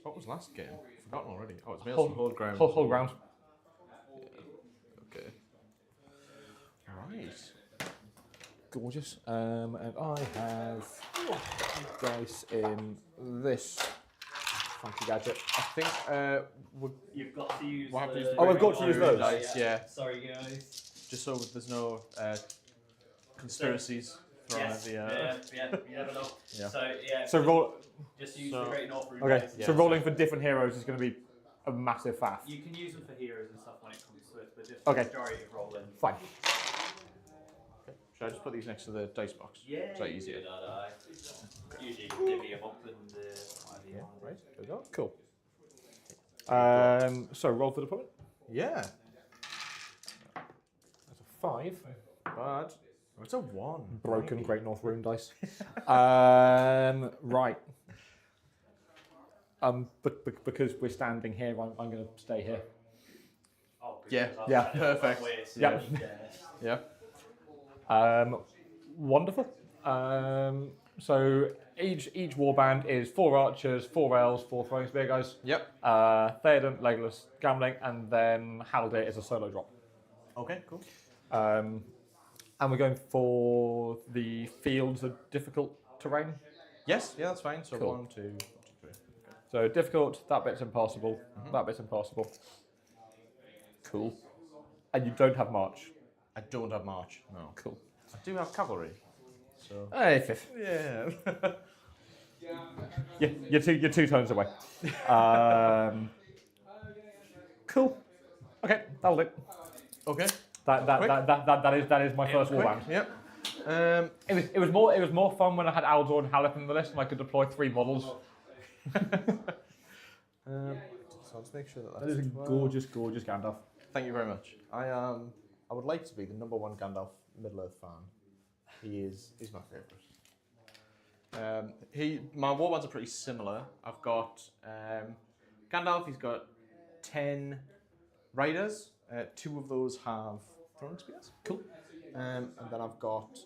What was last game? Forgotten already. Oh, it's Maelstrom Hold Ground. Hold ground. Okay. Right. Gorgeous. And I have dice in this funky gadget. I think You've got to use we'll have to use the... the Oh, I've got to use those. dice, yeah. Sorry, guys. Just so there's no conspiracies thrown at the. You never know. Yeah. So roll. Just use the Great North Rune Okay. dice. So rolling for different heroes is going to be a massive faff. You can use them for heroes and stuff when it comes to it, but just Okay. the majority of rolling. Fine. Okay. Should I just put these next to the dice box? Yeah. Is that easier? Usually divvy them up and Yeah. Right. There we go. Cool. So roll for deployment. Yeah. That's a 5. But it's a 1. Broken Great North Rune dice. Right. But because we're standing here, I'm going to stay here. Oh, Yeah. Yeah. Perfect. Yeah. Yeah. Wonderful. So each warband is 4 archers, 4 elves, 4 throwing spear guys. Yep. Theoden, Legolas, Gambling, and then Haldir is a solo drop. Okay. Cool. And we're going for the fields of difficult terrain. Yes. Yeah. That's fine. So Cool. 1, 2, 3. Okay. So difficult, that bit's impossible, that bit's impossible. Cool. And you don't have march. I don't have march. No. Cool. I do have cavalry. So. Hey, 5th. Yeah. You're 2 turns away. Cool. Okay, that'll do. Okay. That is my first warband. Yep. It was more fun when I had Aldor and Haleth in the list and I could deploy 3 models. So let's make sure That is a gorgeous Gandalf. Thank you very much. I would like to be the #1 Gandalf Middle-earth fan. He's my favourite. My warbands are pretty similar. I've got Gandalf. He's got 10 riders. 2 of those have throwing spears. Cool. And then I've got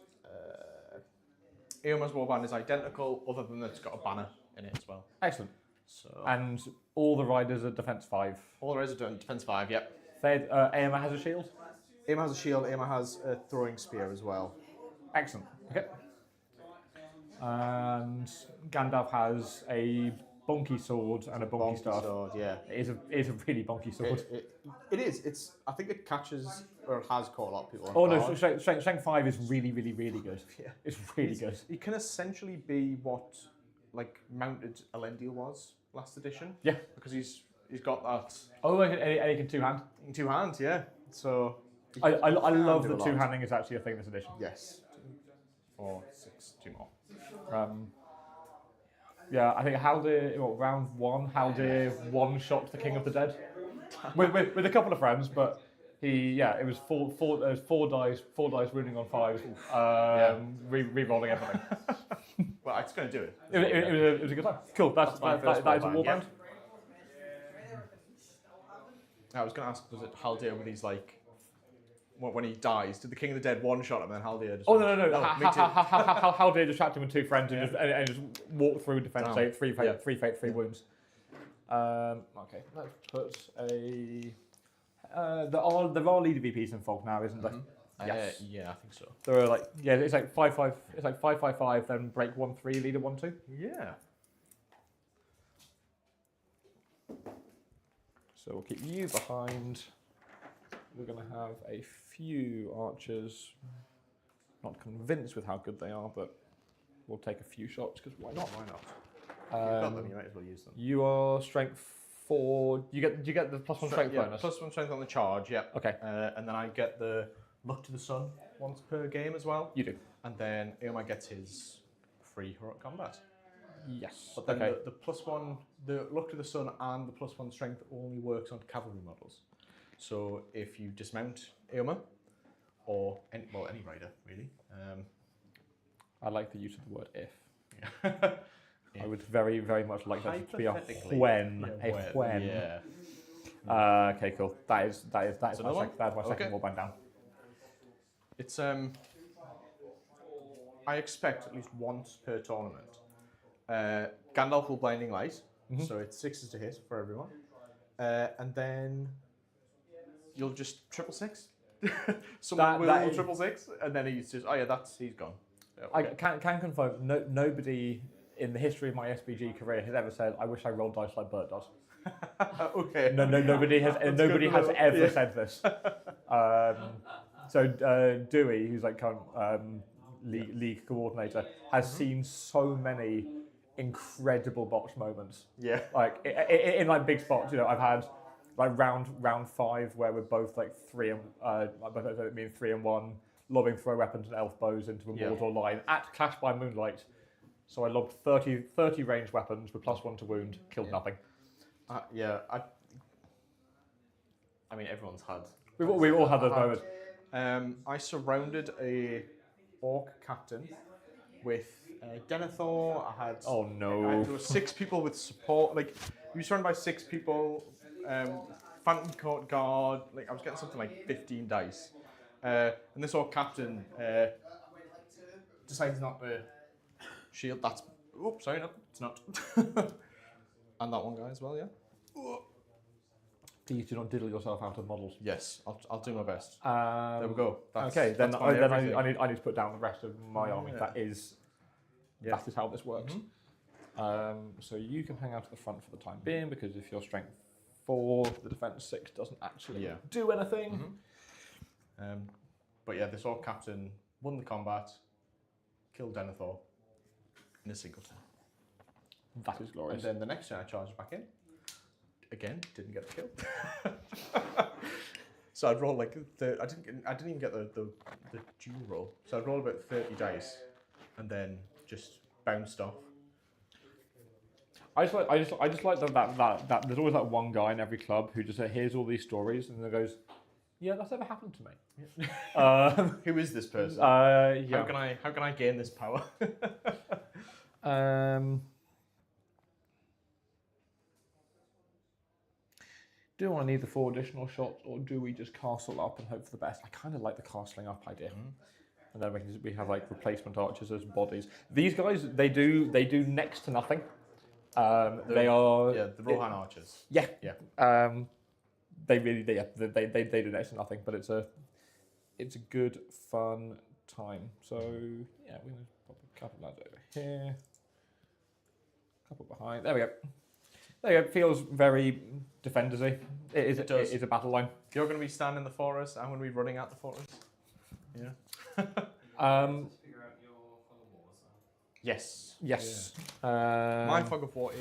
Eomer's warband is identical, other than it's got a banner in it as well. Excellent. So And all the riders are defense 5. all the riders are doing defense 5. Yep. Eomer has a shield. Eomer has a shield. Eomer has a throwing spear as well. Excellent. Okay. And Gandalf has a bonky sword and a bonky staff. Sword, yeah. It is a really bonky sword. It is. I think it catches or has caught a lot of people. Oh off no, guard. strength 5 is really good. Yeah. It's really good. He can essentially be what like mounted Elendil was last edition. Yeah. Because he's got that Oh, and he can 2-hand. in 2 hands. Yeah. So I can love do that a lot. 2-handing is actually a thing this edition. Yes. 4, 6, 2 more. Yeah, I think Haldir, round 1, Haldir one-shot the King of the Dead with a couple of friends, but it was 4 dice rooting on 5, re-rolling everything. Well, it's going to do it. It was a good time. Cool, that is a warband. yeah. I was going to ask, was it Haldir with these like when he dies? Did the King of the Dead one-shot him and then Haldir just... Oh, no. me too. Haldir just trapped him with 2 friends and just walked through defense, Damn. save, 3 fate, Yeah. 3 fate, 3 wounds. Okay, let's put a... there are leader VPs in Folk now, isn't there? Yes. Yeah, I think so. There are it's like 5-5, it's like 5-5-5, then break 1-3, leader 1-2. Yeah. So we'll keep you behind. We're going to have a few archers. Not convinced with how good they are, but we'll take a few shots because why not? Why not? You've got them, you might as well use them. You are strength 4. Do you get the +1 strength Yeah, bonus? +1 strength on the charge, yeah. Okay. And then I get the luck to the sun once per game as well. You do. And then Eomer gets his free heroic combat. Yes. But then okay. the +1, the luck to the sun and the +1 strength only works on cavalry models. So if you dismount Eomer, or any rider really. I like the use of the word if. Yeah. I would very, very much like that to be a Hypothetically, when. yeah, A when. Yeah. Okay, cool. That is my another one? second Okay. warband down. It's I expect at least once per tournament, Gandalf will Blinding Light, So it's 6s to hit for everyone. And then you'll just 666. Someone will that is- 666, and then he's just, he's gone. Yeah, I okay. can confirm, nobody in the history of my SBG career has ever said, I wish I rolled dice like Bert does. Okay. Nobody has That's nobody good to has know. ever Yeah. said this. So Dewey, who's like current league coordinator, has seen so many incredible botch moments. Yeah. Like in like big spots, I've had like round 5 where we're both like 3 and 1, lobbing throw weapons and elf bows into a Mordor line at Clash by Moonlight. So I lobbed 30 ranged weapons with +1 to wound, killed nothing. I mean, everyone's had. We've all had those moments. I surrounded a orc captain with Denethor. I had. Oh no! There were 6 people with support. Like, you were surrounded by 6 people. Phantom Court Guard. Like, I was getting something like 15 dice. And this orc captain decides not to shield. That's. Oops, sorry, no, it's not. And that one guy as well, yeah. Please do not diddle yourself out of models. Yes, I'll do my best. There we go. Okay, then that's my everything. I need to put down the rest of my army. Yeah. That is how this works. So you can hang out at the front for the time being, because if you're strength 4, the defense 6 doesn't actually do anything. But yeah, this orc captain won the combat, killed Denethor in a single turn. That is glorious. And then the next turn I charged back in. Again, didn't get the kill. So I'd roll like I didn't even get the dual roll. So I'd roll about 30 dice, and then just bounced off. I just like that there's always that one guy in every club who just hears all these stories and then goes, yeah, that's never happened to me. Who is this person? Yeah. How can I gain this power? Do I need the 4 additional shots, or do we just castle up and hope for the best? I kind of like the castling up idea. And then we have like replacement archers as bodies. These guys, they do next to nothing. They are the Rohan archers. Yeah. They do next to nothing, but it's a good fun time. So yeah, we're gonna pop a couple lads over here, a couple behind. There we go. There you go. Feels very Defenders-y. It does. is a battle line. You're going to be standing in the forest. I'm going to be running out the forest. Yeah. Figure out your fog of war, so. Yes. Yes. My fog of war is.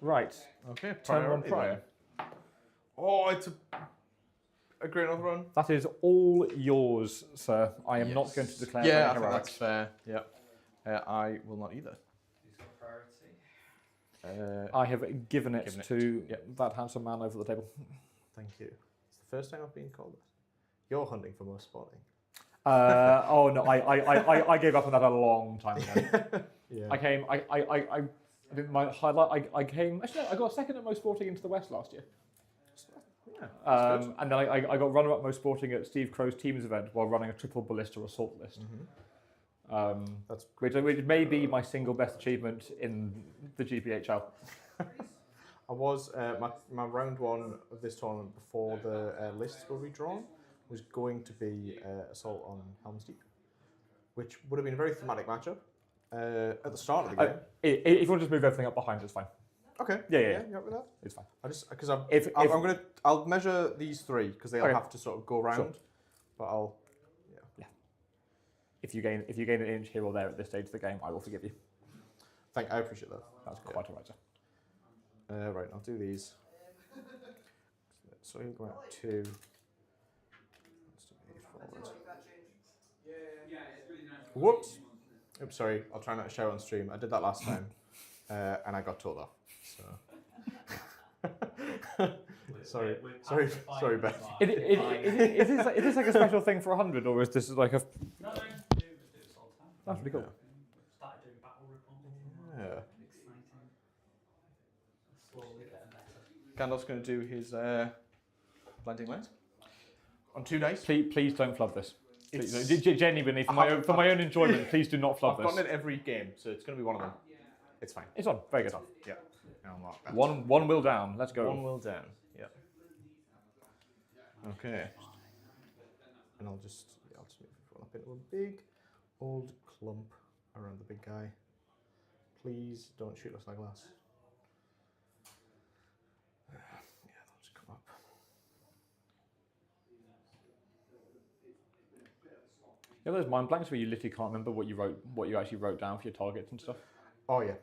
Right. Okay, Turn one priority prior. then. Oh, it's a great another run. That is all yours, sir. I am not going to declare Yeah, I any think heroics. that's fair. Yeah. I will not either. Who's got priority? I have given it Given it. to Yep. that handsome man over the table. Thank you. It's the first time I've been called this. You're hunting for most sporting. Oh no, I gave up on that a long time ago. Yeah. I did my highlight. I came. Actually, no, I got second at most sporting into the West last year. Yeah. That's good. And then I got runner-up most sporting at Steve Crow's teams event while running a triple ballista assault list. That's Which may be my single best achievement in the GBHL. I was my round one of this tournament before the lists were redrawn was going to be assault on Helmsdeep, which would have been a very thematic matchup at the start of the game. If you want to just move everything up behind, it's fine. Okay. Yeah. You up with that? It's fine. I just because I'll measure these three because they'll Okay. have to sort of go round, Sure. but I'll. If you gain an inch here or there at this stage of the game, I will forgive you. I appreciate that. That's quite alright, sir. Right, I'll do these. So you'll go out 2. Let's do these forward. Whoops. Oops, sorry. I'll try not to shout on stream. I did that last time, and I got told off. So. Sorry, Beth. Is this like a special thing for 100, or is this like a? No, do it all the time. That's really cool. Started doing battle reporting. Yeah. Exciting. Slowly getting better. Gandalf's going to do his blinding light on 2 dice. Please don't flood this. It's- Genuinely, for my own enjoyment, please do not flood I've this. gotten it every game, so it's going to be one of them. It's fine. It's on. Very good. Yeah. I'll mark that. One wheel down. Let's go. One wheel down. Yeah. Okay. And I'll just move everyone up into a big old clump around the big guy. Please don't shoot us like glass. Yeah, they'll just come up. Yeah, those mind blanks where you literally can't remember what you actually wrote down for your targets and stuff. Oh yeah.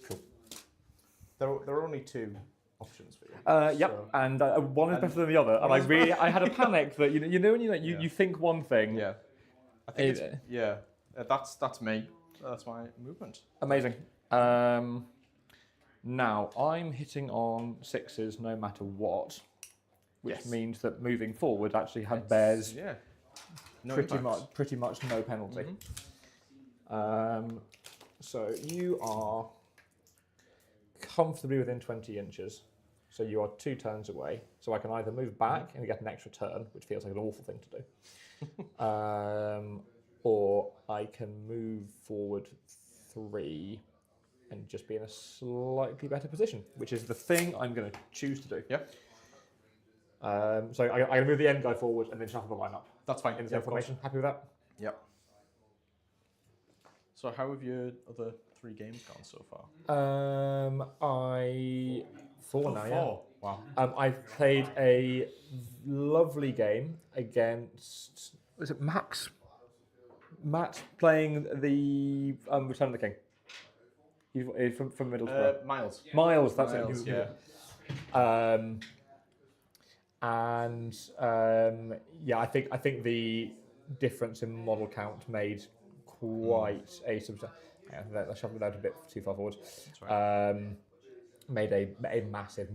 Cool. There are only 2 options for you. Yep, So- and one is better than the other. And I had a panic that you know when you think one thing. Yeah. I think that's me. That's my movement. Amazing. Now I'm hitting on 6s no matter what, which Yes. means that moving forward actually bears Yeah. No pretty much no penalty. So you are comfortably within 20 inches. So you are 2 turns away. So I can either move back and get an extra turn, which feels like an awful thing to do, or I can move forward 3 and just be in a slightly better position, which is the thing I'm going to choose to do. Yeah. So I'm going to move the end guy forward and then shuffle the line up That's fine. in the Yeah, same formation. Happy with that? Yep. So how have your other 3 games gone so far? 4 now, yeah. 4. Wow. I've played a lovely game against. Was it Max? Matt playing the Return of the King. He's from Middlesbrough. Miles. Miles, that's Miles, it. yeah. Yeah, I think the difference in model count made quite a substantial. I shoved that a bit too far forward. That's right. Made a massive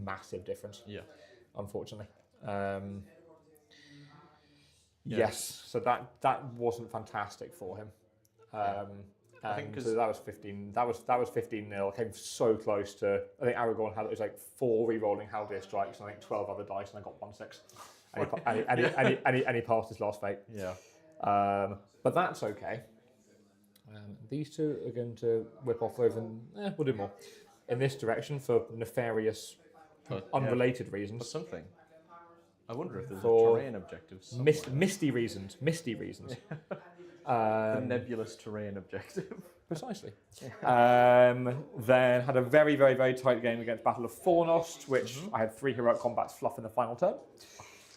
difference. Yeah. Unfortunately. Yes, so that wasn't fantastic for him. I think so that was 15. That was 15-0. Came so close to. I think Aragorn had it was like 4 re-rolling Haldir strikes and I think 12 other dice, and I got 1/6. And he passed his last fate. Yeah. But that's okay. These 2 are going to whip off over, and we'll do more in this direction for nefarious, unrelated For reasons. something. I wonder if there's For a terrain objective somewhere. Misty reasons. The nebulous terrain objective. Precisely. Then had a very tight game against Battle of Fornost, which I had 3 heroic combats fluff in the final turn,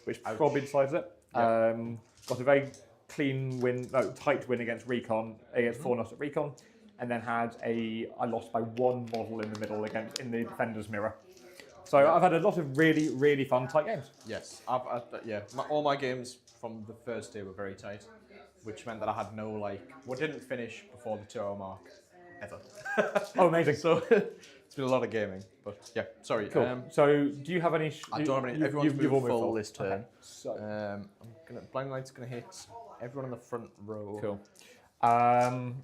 which probably decides it. Got a very tight win against Recon, against 4-0 at Recon, and then I lost by 1 model in the middle in the Defenders mirror. So I've had a lot of really, really fun tight games. Yes, all my games from the first day were very tight, which meant that I had didn't finish before the 2-hour mark, ever. Oh, amazing. So it's been a lot of gaming, but yeah, sorry. Cool. So do you have any? I don't have any. Everyone's you've all moved moved full full. this turn. Okay. So Blind Light's gonna hit everyone in the front row. cool.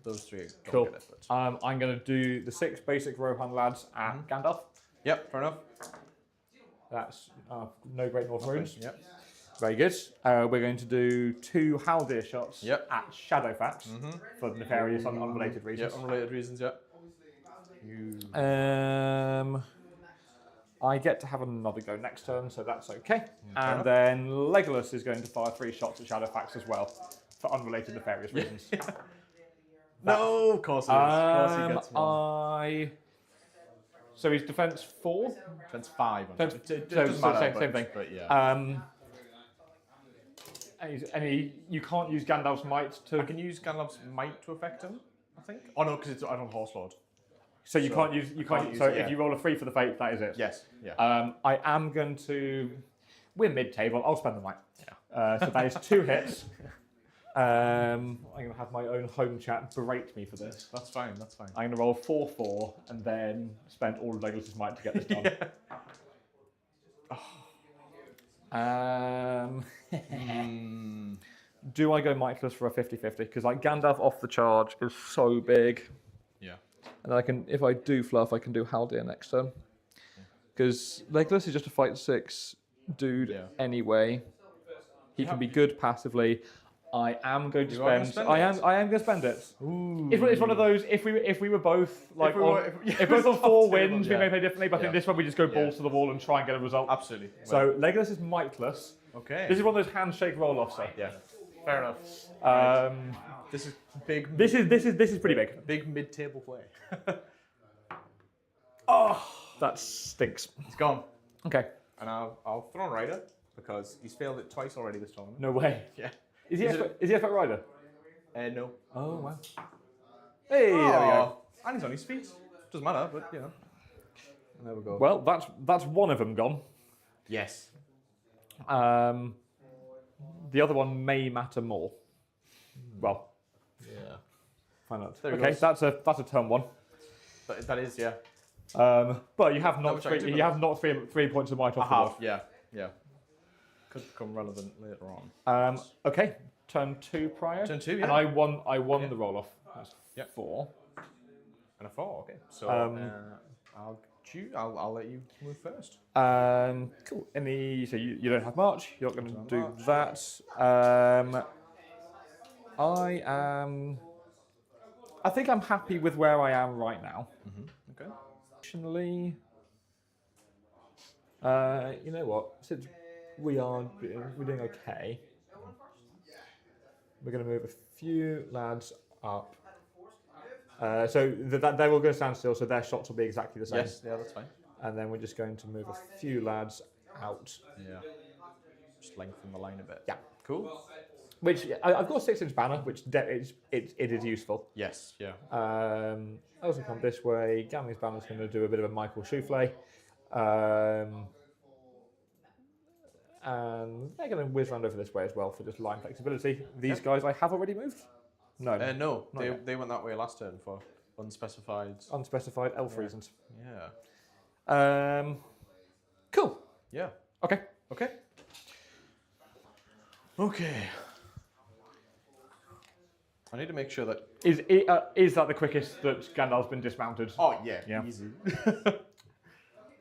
Those 3 don't Cool. get it. But. I'm going to do the 6 basic Rohan lads at Gandalf. Yep, fair enough. That's no Great North Runes. Yep. Very good. We're going to do 2 Haldir shots Yep. at Shadowfax for nefarious, unrelated reasons. Yeah, unrelated reasons. Yeah. I get to have another go next turn, so that's okay. And then Legolas is going to fire 3 shots at Shadowfax as well for unrelated nefarious reasons. No, of course he is. Of course he gets one. So he's defense 4? Defense 5. Same thing. But yeah. You can't use Gandalf's might to. I can use Gandalf's might to affect him, I think. Oh no, because it's on Horse Lord. So you can't use. If you roll a 3 for the fate, that is it. Yes. Yeah. I am going to. We're mid-table. I'll spend the might. Yeah. So that is 2 hits. I'm going to have my own home chat berate me for this. That's fine. That's fine. I'm going to roll 4/4 and then spend all of Legolas's might to get this done. Do I go Mightless for a 50-50? Because Gandalf off the charge is so big. Yeah. And I can, if I do fluff, I can do Haldir next turn. Because Legolas is just a fight 6 dude anyway. He can be good passively. I am going to spend. I am going to spend it. Ooh. It's one of those. If we were both if both on 4 wins, we may play differently. But I think this one we just go balls to the wall and try and get a result. Absolutely. So Legolas is Mightless. Okay. This is one of those handshake roll-offs. Yeah. Fair enough. This is big. This is pretty big. Big mid-table play. Oh, that stinks. It's gone. Okay. And I'll throw on Rider because he's failed it twice already this tournament. No way. Yeah. Is he expert rider? No. Oh wow. Hey, there we go. And he's on his feet. Doesn't matter, but you know. There we go. Well, that's one of them gone. Yes. The other one may matter more. Well. Yeah. Find out. There he Okay, goes. that's a turn 1. That is, yeah. But you have not which I you have not 3 points of might off the board. Yeah. Could become relevant later on. Okay, turn 2 prior. Turn 2, yeah. And I won the roll off. That's 4. And a 4, okay. So I'll let you move first. Cool. So you don't have March. You're not going to do that. I think I'm happy with where I am right now. Okay. Additionally, you know what? Since we're doing okay, we're going to move a few lads up. So they will go stand still, so their shots will be exactly the same. Yes, yeah, that's fine. And then we're just going to move a few lads out. Yeah. Just lengthen the line a bit. Yeah. Cool. Which I've got a 6-inch banner, which it is useful. Yes, yeah. I also come this way. Gamley's banner's going to do a bit of a Michael Souffle. And they're going to whiz round over this way as well for just line flexibility. These guys I have already moved. No. No, they went that way last turn for unspecified elf reasons. Yeah. Cool. Yeah. Okay. I need to make sure that... Is that the quickest that Gandalf's been dismounted? Oh, yeah. Easy. So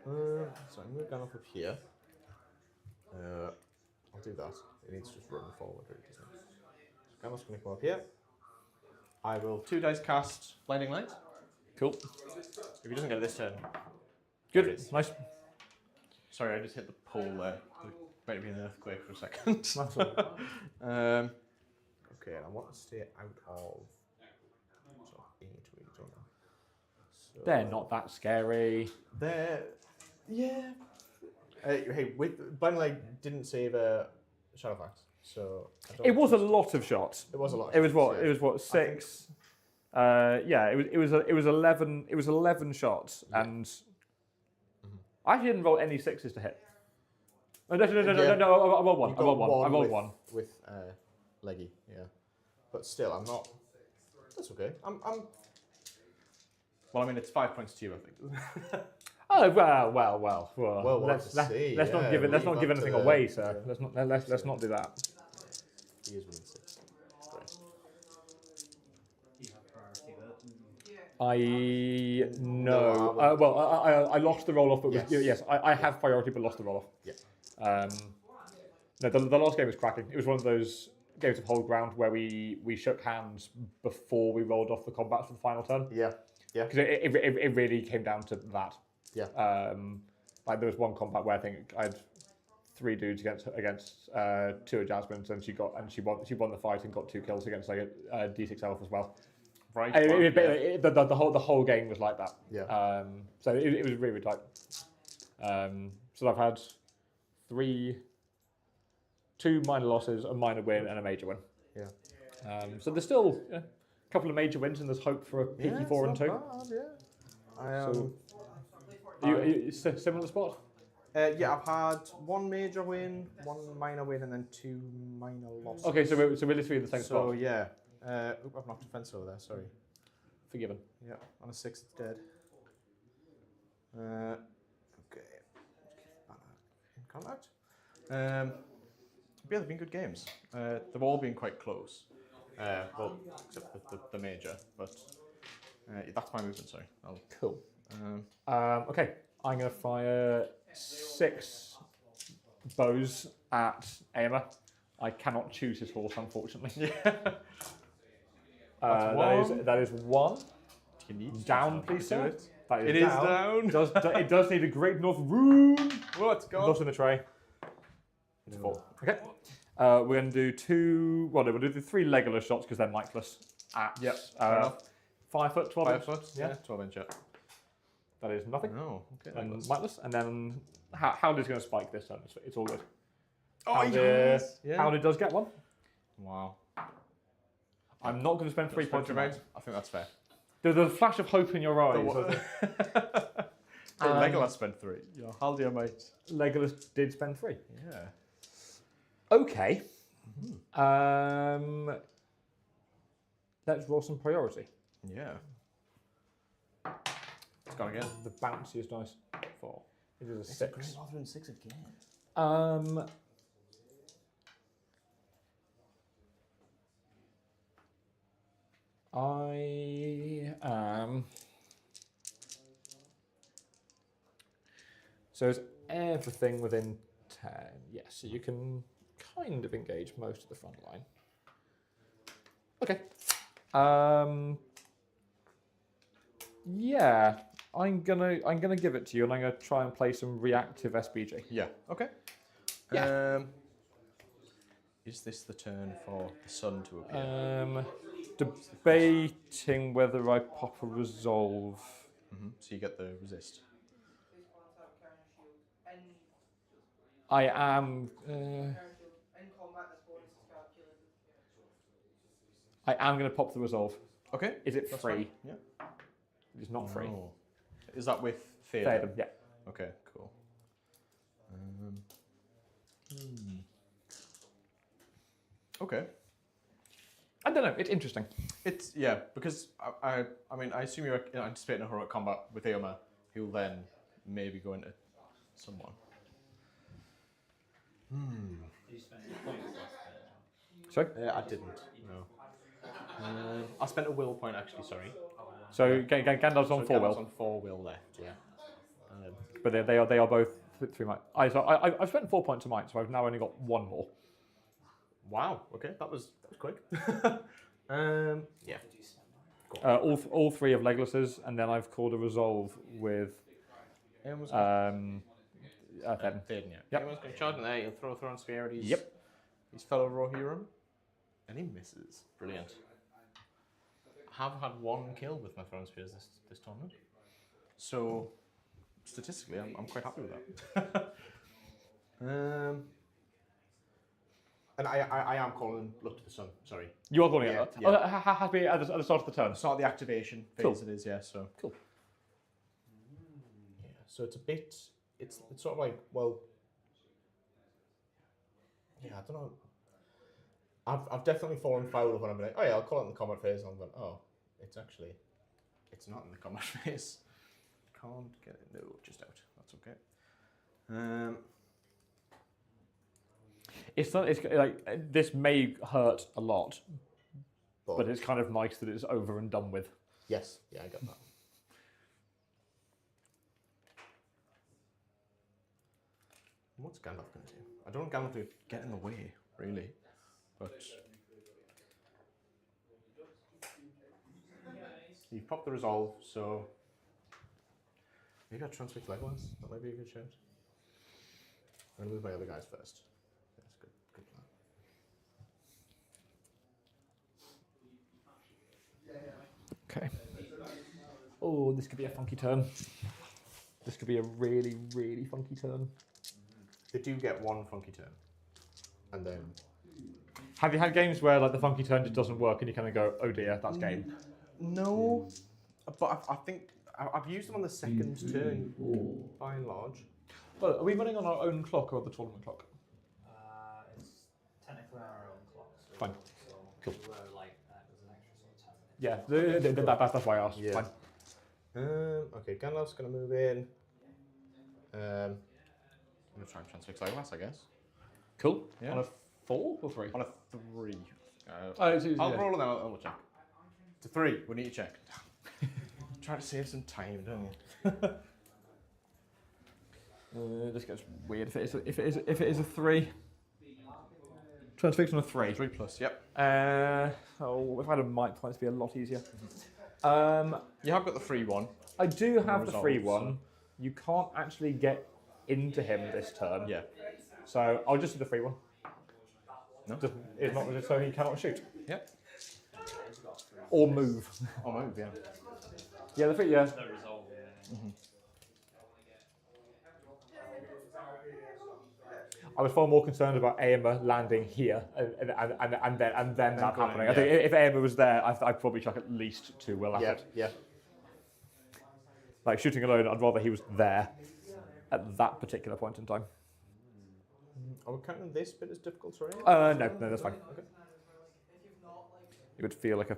I'm going to go up here. I'll do that. It needs to just run forward, doesn't it? Gandalf's going to come up here. I will 2 dice cast Blinding Light. Cool. If he doesn't get it this turn. Good. Nice. Sorry, I just hit the pole there. It might have been an earthquake for a second. That's all. Okay, and I want to stay out of... So, 8 weeks, don't I? So They're not that scary. They're... Yeah. Hey, with Blinding Light didn't save Shadowfax. So It was a lot of shots. It was a lot. It was what? Yeah. It was what? 6. Yeah. It was 11. It was 11 shots, and I actually didn't roll any 6s to hit. No. I rolled one. You I rolled got one. I rolled with, one. with leggy. Yeah, but still, I'm not. That's okay. I'm. Well, I mean, it's 5 points to you, I think. Oh well. Well, let's see. not give anything away, sir. Let's not do that. He is winning 6. Great. You have priority there. I No, no. I lost the roll off, but Yes. I have priority, but lost the roll off. Yeah. No, the last game was cracking. It was one of those games of hold ground where we shook hands before we rolled off the combat for the final turn. Yeah. Because it really came down to that. Yeah. Like there was one combat where I think I had 3 dudes against 2 of Jasmine's, and she won the fight and got 2 kills against like a D6 elf as well. Right. The whole game was like that. Yeah. So it was really tight. So I've had 2 minor losses, a minor win, and a major win. Yeah. So there's still a couple of major wins, and there's hope for a peaky 4 and 2. Bad, yeah. So, are you similar spot? Yeah, I've had 1 major win, 1 minor win, and then 2 minor losses. Okay, so we're literally in the same So spot. yeah. I've knocked a fence over there. Sorry. Forgiven. Yeah, on a 6 it's dead. Okay. In contact. Yeah, they've been good games. They've all been quite close. Well, except for the major, but that's my movement. Sorry. Cool. Okay, I'm going to fire 6 bows at Eomer. I cannot choose his horse, unfortunately. That is 1. You need Down, please, sir. That is It is down. It does need a great north Rhun. Let's go. Not in the tray. It's 4. Okay. We're going to do 2. Well, no, we'll do the 3 Legolas shots because they're miceless. At 5 foot, 12 5 inch. foot. Yeah. 12 inch. Yeah. That is nothing. No. Okay. And miceless. And then Howdy's going to spike this turn. It's all good. Oh, yes. Yeah. Howdy does get 1. Wow. I'm not going to spend 3 points. I think that's fair. There's a flash of hope in your eyes. Legolas spent 3. Yeah. Haldia might. Legolas did spend 3. Yeah. Okay. Let's roll some priority. Yeah. It's gone again. The bounciest dice. 4. It is a 6. Rather than 6 again. I am. So it's everything within 10. Yes, so you can kind of engage most of the front line. Okay. Yeah, I'm gonna give it to you, and I'm gonna try and play some reactive SBG. Yeah. Okay. Yeah. Is this the turn for the sun to appear? Debating whether I pop a resolve. So you get the resist. I am. I am going to pop the resolve. Okay. Is it that's free? fine. Yeah. It's not free. No. Is that with fear? Fair them, yeah. Okay. Cool. Okay. I don't know. It's interesting. It's because I mean I assume you're anticipating a heroic combat with Eomer, who'll then maybe go into someone. Did you spend your points last Sorry? I didn't. No. I spent a will point actually. Sorry. So Gandalf's on 4 Gandalf's will, on 4 will left. Yeah. but they are both 3 might. I've spent 4 points of might, so I've now only got 1 more. Wow. Okay. That was quick. Yeah. All 3 of Legolas's, and then I've called a resolve with Theden. Theden, yeah. Yep. Everyone's going to charge in there. He'll throw on spear at his fellow Rohirrim. And he misses. Brilliant. I have had 1 kill with my throwing spears this tournament. So, statistically, I'm quite happy with that. And I am calling Look to the Sun, sorry. You are calling Yeah, it. yeah. Oh, happy at the start of the turn. Start the activation phase Cool. it is, yeah, so. Cool. Yeah, so it's a bit, it's sort of like, well, yeah, I don't know. I've definitely fallen foul of when I'm like, oh yeah, I'll call it in the combat phase, and I'm going, oh, it's not in the combat phase. Can't get it, no, just out, that's okay. It's like this may hurt a lot, but it's kind of nice that it's over and done with. Yes, yeah, I got that. What's Gandalf going to do? I don't want Gandalf to get in the way, really, but you've popped the resolve, so maybe I'll transfix Legolas. That might be a good shout. I'm going to move my other guys first. That's good. Good plan. Okay. Oh, this could be a funky turn. This could be a really, really funky turn. They do get one funky turn, and then. Have you had games where like the funky turn just doesn't work and you kind of go, oh dear, that's game? No, but I think I've used them on the second turn by and large. Well, are we running on our own clock or the tournament clock? It's technically our own clock. So Fine. Cool. We were like, there's an extra sort of 10 minutes. Yeah, that's why I asked. Yeah. Fine. Okay, Gandalf's going to move in. I'm going to try and transfix Legolas, I guess. Cool. Yeah. On a 4 or 3? On a 3. I'll I'll roll it out and we'll check. It's a 3. We need to check. Try to save some time, don't you? This gets weird. If it is a 3, transfix on a 3. 3 plus. Yep. If I had a mic, it'd be a lot easier. You have got the free one. I do have the Resolve, free so- one. You can't actually get into him this turn. Yeah. So I'll just do the free one. No. It's not so he cannot shoot Yep. or move. Oh, move, yeah. Yeah, the free. Yeah. No resolve, yeah. I was far more concerned about Eomer landing here and then that going, happening. I think if Eomer was there, I'd probably chuck at least 2 will at Yeah, it. yeah. Like shooting alone, I'd rather he was there at that particular point in time. Are we counting this bit as difficult terrain? No, that's fine. Okay. It would feel like a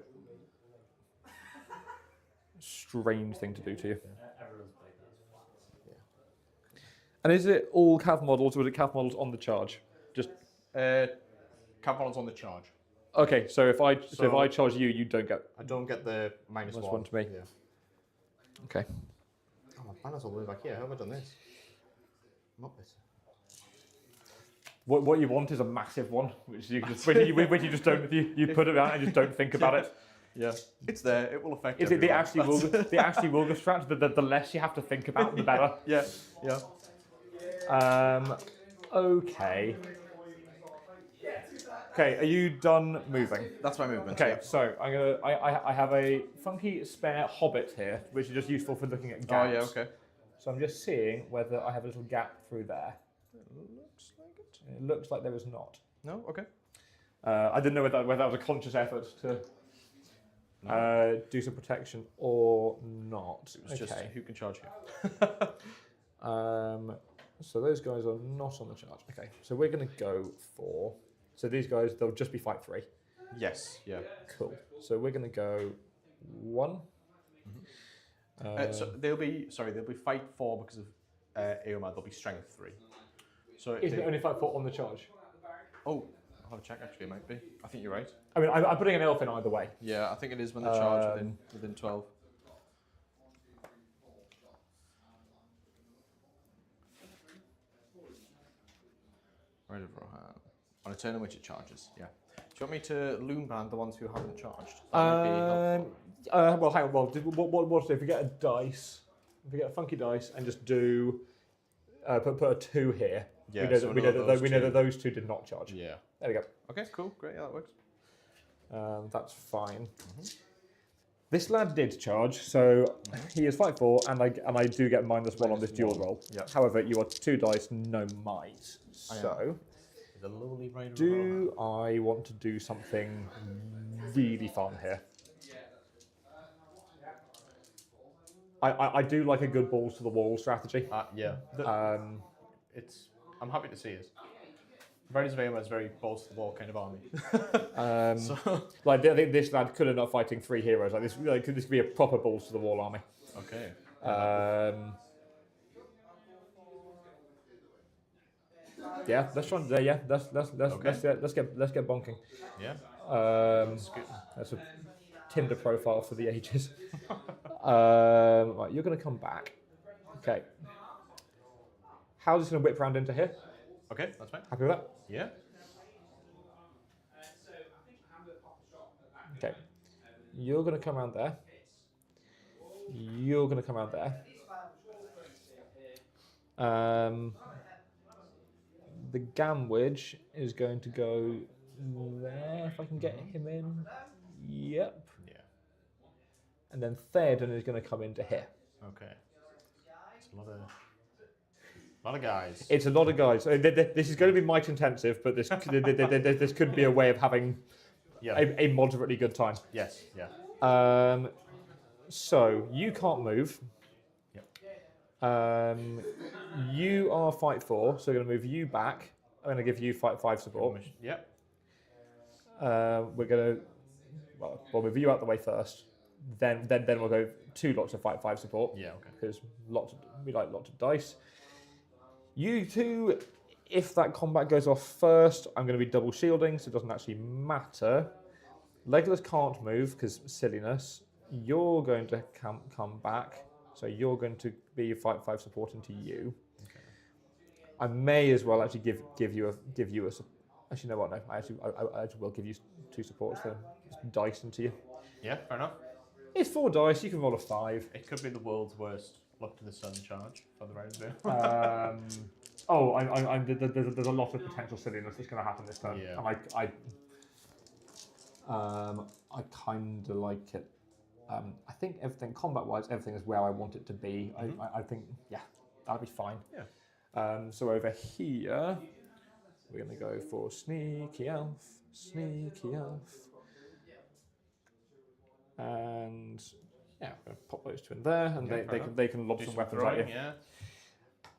strange thing to do to you. Everyone's played those flats. And is it all cav models, or is it cav models on the charge? Just Cavalon's on the charge. okay. So if I So- charge you, you don't get. I don't get the minus Minus 1. one to me. Yeah. Okay. Oh, my banner's all the way back here. How have I done this? Muppet. What you want is a massive one, which you just which you just don't you put it down and just don't think about it. Yeah. It's there. It will affect Is it the everyone. Ashley Wilger strat? The less you have to think about, the better. Yeah. Yeah. Okay. Okay, are you done moving? That's my movement. Okay, so I have a funky spare hobbit here, which is just useful for looking at Yeah. gaps. Oh, yeah, okay. So I'm just seeing whether I have a little gap through there. Looks like it. It looks like there is not. No? Okay. I didn't know whether that was a conscious effort to do some protection or not. It was just who can charge you. So those guys are not on the charge. Okay, so we're going to go for. So these guys, they'll just be fight 3. Yes. Yeah. Cool. So we're going to go 1. So they'll be fight 4 because of Eomer. They'll be strength 3. So Isn't it only fight 4 on the charge? Oh, I'll have a check. Actually, it might be. I think you're right. I mean, I'm putting an elf in either way. Yeah, I think it is when they charge within 12. Rider of Eomer. On a turn in which it charges. Yeah. Do you want me to loom band the ones who haven't charged? That might be helpful. Well, hang on. Well, what if we get a dice? If we get a funky dice and just do put a 2 here. Yeah, we know, so that, we know, that, we know two. that those 2 did not charge. Yeah. There we go. Okay, cool. Great. Yeah, that works. That's fine. This lad did charge, so he is fight 4, and I do get -1 on this dual roll. Yeah. However, you are 2 dice, no might. I am. So the lowly Rider of Eomer. Do I want to do something really fun here? I do like a good balls to the wall strategy. Yeah. I'm happy to see it. Riders of Eomer is very balls to the wall kind of army. Like I think this lad could end up fighting 3 heroes. Like this could be a proper balls to the wall army. Okay. Yeah, let's try. Yeah, let's get bonking. Yeah. That's a Tinder profile for the ages. Right, you're going to come back. Okay. How's this going to whip round into here? Okay, that's fine. Happy with that? Yeah. Okay. You're going to come around there. You're going to come around there. The Gamwidge is going to go there, if I can get him in. Yep. Yeah. And then Theoden is going to come into here. Okay. It's a lot of guys. It's a lot of guys. This is going to be might intensive, but this this could be a way of having a moderately good time. Yes. Yeah. So you can't move. Yep. You are fight 4, so we're going to move you back. I'm going to give you fight 5 support. Yep. We're going to we'll move you out the way first. Then we'll go 2 lots of fight 5 support. Yeah. Okay. Because we like lots of dice. You two, if that combat goes off first, I'm going to be double shielding, so it doesn't actually matter. Legolas can't move because silliness. You're going to come back, so you're going to be fight 5 support into you. Okay. I may as well actually give you a actually no what no I actually will give you 2 supports for dice into you. Yeah, fair enough. It's 4 dice. You can roll a 5. It could be the world's worst look to the sun charge for the Riders of Eomer. There's a lot of potential silliness that's going to happen this turn, Yeah. and I kind of like it. I think everything combat-wise, everything is where I want it to be. I think that'll be fine. Yeah. So over here, we're going to go for sneaky elf, and yeah, I'm going to pop those 2 in there, and they can lob some weapons at you.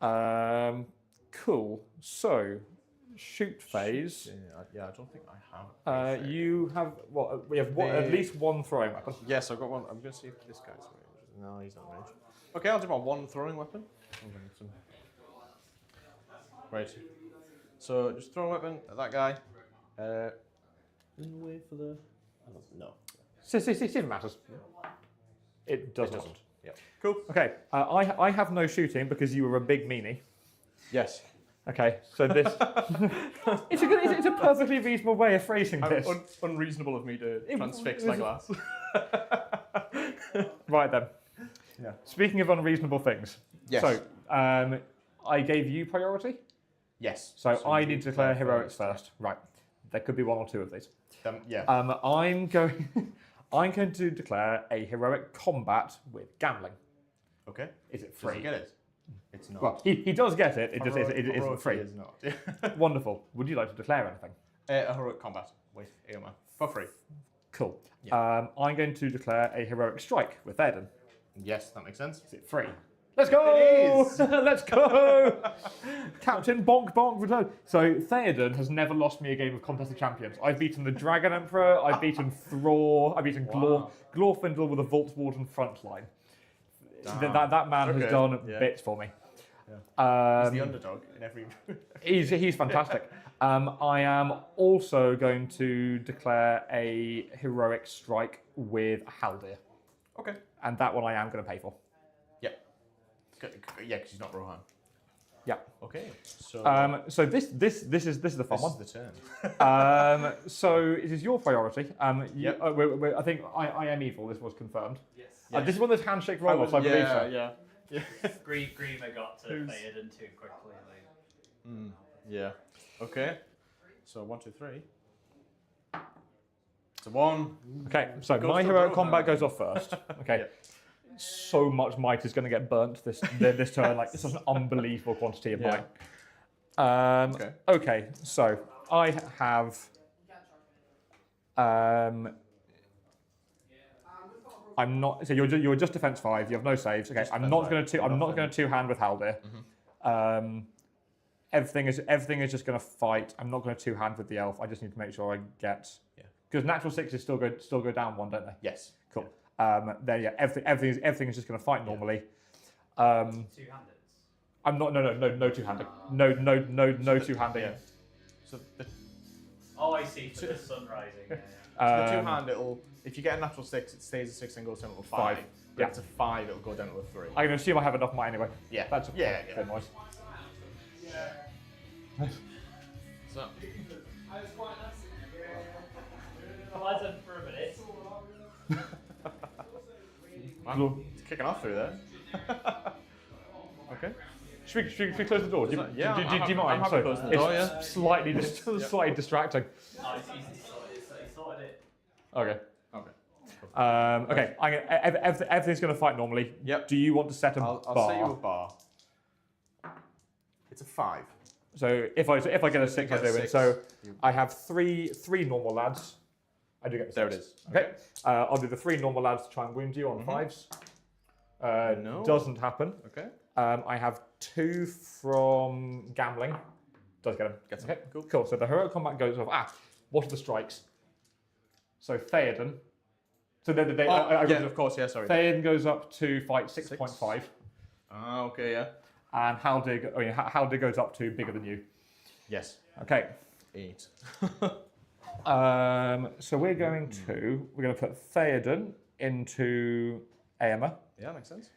Yeah. Cool. So, shoot phase. Yeah, I don't think I have. You have what? We have at least 1 throwing weapon. Yes, I've got one. I'm going to see if this guy's range. No, he's not range. Okay, I'll do my 1 throwing weapon. Right. So just throwing weapon at that guy. Wait for the. No. See, it matters. It doesn't. Yeah. Cool. Okay. I have no shooting because you were a big meanie. Yes. Okay. So this. it's a perfectly reasonable way of phrasing this. Unreasonable of me to transfix my glass. Right then. Yeah. Speaking of unreasonable things. Yes. So I gave you priority. Yes. So I need to declare heroics first. Right. There could be 1 or 2 of these. Yeah. I'm going to declare a heroic combat with gambling. Okay. Is it Does free? he get it? It's not. Well, he does get it. It isn't free. It is not. Wonderful. Would you like to declare anything? A heroic combat with Eomer for free. Cool. Yeah. I'm going to declare a heroic strike with Theoden. Yes, that makes sense. Is it free? Let's go! It is. Let's go! Captain Bonk Bonk return. So Theoden has never lost me a game of Contest of Champions. I've beaten the Dragon Emperor. I've beaten Thror. I've beaten Glorfindel with a Vault Warden front line. That man has done bits for me. Yeah. He's the underdog in every. He's fantastic. I am also going to declare a heroic strike with Haldir. Okay. And that one I am going to pay for. Yeah, because he's not Rohan. Yeah. Okay. So. So this is the fun one. This is the turn. So it is your priority. Yep. I think I am evil. This was confirmed. Yes. This is one of those handshake roll-offs, I believe so. Yeah. Grima got to Theoden too quickly. Yeah. Okay. So 1, 2, 3. So 1. Okay. So Goes my to heroic Rohan. combat goes off first. Okay. Yeah. So much might is going to get burnt this turn. Like it's such an unbelievable quantity of might. Okay. So I have. I'm not. So you're just defense 5. You have no saves. Okay. I'm not going to. I'm not going to two-hand with Haldir. Everything is just going to fight. I'm not going to two-hand with the elf. I just need to make sure I get. Yeah. Because natural 6s still go down 1, don't they? Yes. Cool. Then yeah, everything is just going to fight normally. Two-handed. I'm not. No two-handing. No two-handing. Yeah. So the, Oh, I see. For the sun rising. Yeah, the two-hand, it'll if you get a natural 6, it stays a 6 and goes down to a 5. Five. But if it's a 5, it'll go down to a 3. I can assume I have enough might anyway. Yeah. That's yeah. good noise. So Pleasant for a minute. wow, it's kicking off through there. Okay. Should we close the door? Do you mind? I'm happy to close the door, yeah. Slightly, slightly distracting. Oh, he sorted it. Okay. Okay. Okay. Everything's going to fight normally. Yep. Do you want to set a bar? I'll set you a bar. It's a 5. So if I get a 6, I get do a it. 6, So I have three normal lads. I do get the 6. There it is. Okay. I'll do the 3 normal lads to try and wound you on 5s. No. Doesn't happen. Okay. I have 2 from gambling. Does get him. Gets him. Okay. Cool. Cool. So the heroic combat goes off. What are the strikes? So Theoden. So of course, yeah, sorry. Theoden goes up to fight 6.5. Ah, okay, yeah. And Haldir goes up to bigger than you. Yes. Okay. 8. So we're going to put Theoden into Eomer. Yeah, makes sense.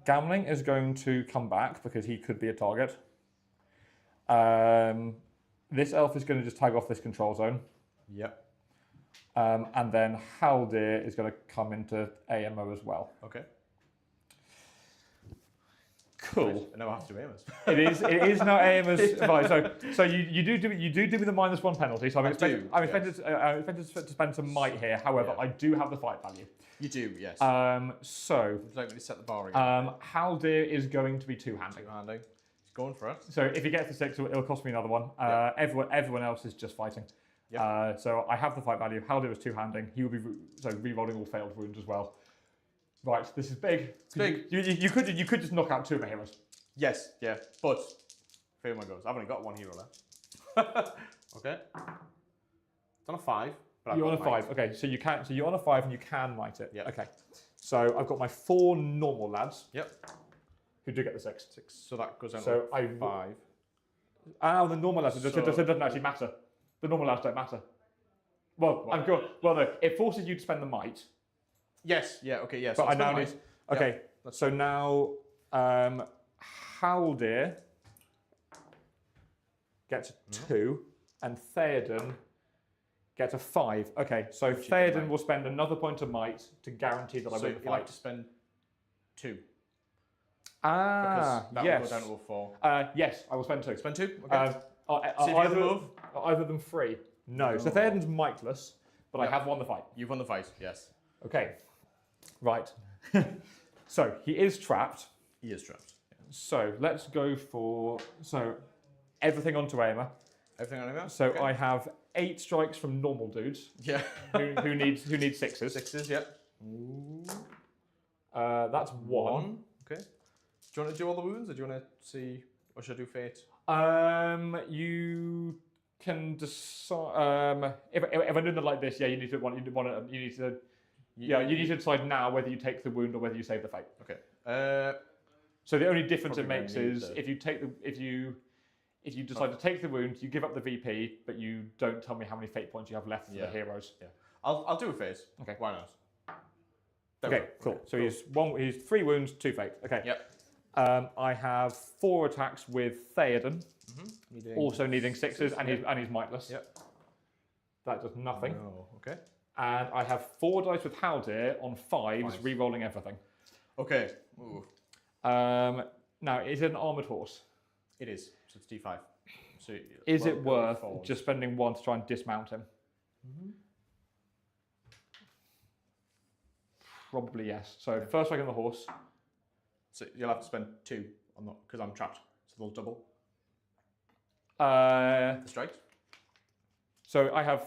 Gambling is going to come back because he could be a target. This elf is going to just tag off this control zone. Yep. And then Haldir is going to come into Eomer as well. Okay. Cool. I now have to do Eomer's. It is now Eomer's. Right, so you do give me the -1 penalty. So I'm expected to spend some might here. However, I do have the fight value. You do, yes. So Would you like me to set the bar again? Haldir is going to be two-handing. Two-handing. He's going for it. So if he gets the 6, it'll cost me another one. Everyone else is just fighting. Yep. So I have the fight value. Haldir is two-handing. He will be re-rolling all failed wounds as well. Right, this is big. It's big. You could just knock out 2 of my heroes. Yes, yeah, but fail my goes. I've only got 1 hero left. Okay. It's on a 5. But You're on a 5. Okay, so you can. So you're on a 5 and you can might it. Yeah. Okay. So I've got my 4 normal lads. Yep. Who do get the 6. 6. So that goes down So to 5. The normal lads. It doesn't actually matter. The normal lads don't matter. Well, I'm good. Well, no, it forces you to spend the might. Yes. Yeah. Okay. Yes. But I now need. Okay. Yep. So now Haldir gets a 2, and Theoden gets a 5. Okay. So Theoden will spend another point of might to guarantee that I win the you like fight. to spend 2. Ah, because that yes. will go down to a 4. Yes, I will spend 2. Spend 2. Okay. Are either of them free? No. So Theoden's mightless, but I have won the fight. You've won the fight. Yes. Okay. Right. So he is trapped. He is trapped. Yeah. So let's go for everything onto Eomer. Everything on him. So I have 8 strikes from normal dudes. Yeah. who need 6s. 6s. Yeah. That's 1. Okay. Do you want to do all the wounds, or do you want to see, or should I do fate? You can decide. If I'm doing it like this, yeah, you need to decide now whether you take the wound or whether you save the fate. Okay. So the only difference it Probably makes gonna need is the- if you decide to take the wound, you give up the VP, but you don't tell me how many fate points you have left for the heroes. Yeah. I'll do a phase. Okay. Why not? Okay, cool. So he's 3 wounds, 2 fate. Okay. Yep. I have 4 attacks with Theoden, also needing 6s, and he's mightless. Yep. That does nothing. No. Okay. And I have 4 dice with Haldir on 5s, re-rolling everything. Okay. Ooh. Now, is it an armoured horse? It is. So it's D5. So Is it worth just spending 1 to try and dismount him? Probably yes. So first strike on the horse. So you'll have to spend 2 on that because I'm trapped. So they'll double The the strikes. So I have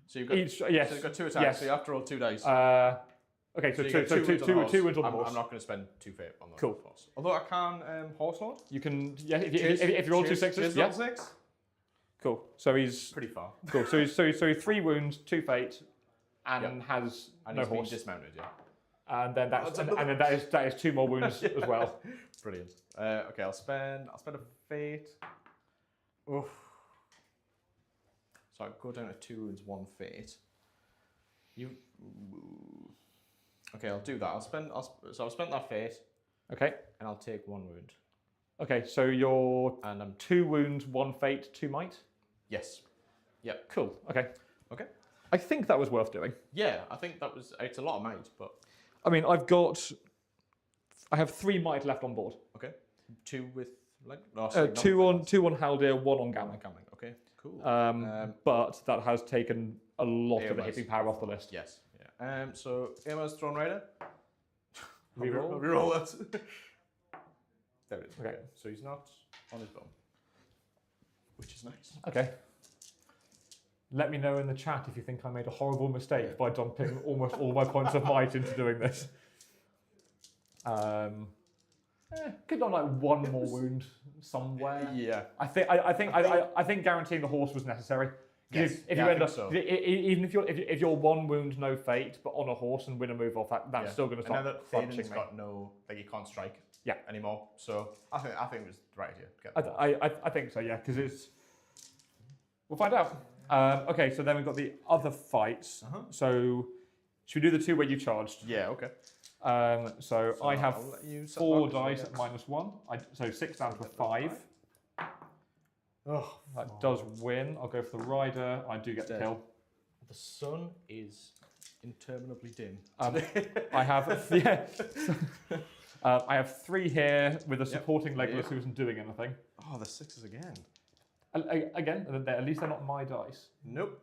So you've got each. Yes. So you've got 2 attacks. Yes. So you have to roll 2 dice. Okay, so you two get two wounds on the horse. wounds on the I'm horse. not going to spend 2 fate on the Cool. horse. Although I can horse lord. You can, yeah, if you roll 2 sixes, yeah. 6. Cool. So he's Pretty far. cool. So he's 3 wounds, 2 fate, and has And no he's been horse. dismounted, yeah. And then that is 2 more wounds as well. Brilliant. Okay, I'll spend a fate. Oof. So I go down to 2 wounds, 1 fate. Okay, I'll do that. I'll spend that fate. Okay. And I'll take 1 wound. Okay. So you're And I'm 2 wounds, 1 fate, 2 might. yes. Yep. Cool. Okay. Okay. I think that was worth doing. Yeah, I think it's a lot of might, but I mean, I have 3 might left on board. okay. 2 with like no, sorry, 2 on Haldir, 1 on Gambling. gambling. Okay, cool. But that has taken a lot of the Eomer's. hitting power off the list. Yes. Yeah. So Eomer's Throne Rider. Reroll? Reroll that. There it is. Okay. So he's not on his bone, which is nice. Okay. Let me know in the chat if you think I made a horrible mistake by dumping almost all my points of might into doing this. Could have like 1 more wound somewhere. Yeah. I think guaranteeing the horse was necessary. Yes. If Yeah, you I end think up, so. even if you're 1 wound, no fate, but on a horse and win a move off, that's still going to And now start that crunching Théoden's me. got no, like he can't strike. Yeah. Anymore. So I think it was the right idea. Get the horse. I think so, yeah, because it's. We'll find out. Okay, so then we've got the other fights. So should we do the 2 where you charged? Yeah. Okay. So I have I'll let you set 4 that up, dice so at -1. So 6 down to a 5. Oh, That does win. I'll go for the rider. I do get the Dead. kill. the sun is interminably dim. I have I have 3 here with a supporting legless who isn't doing anything. Oh, the 6s again. Again, at least they're not my dice, Nope.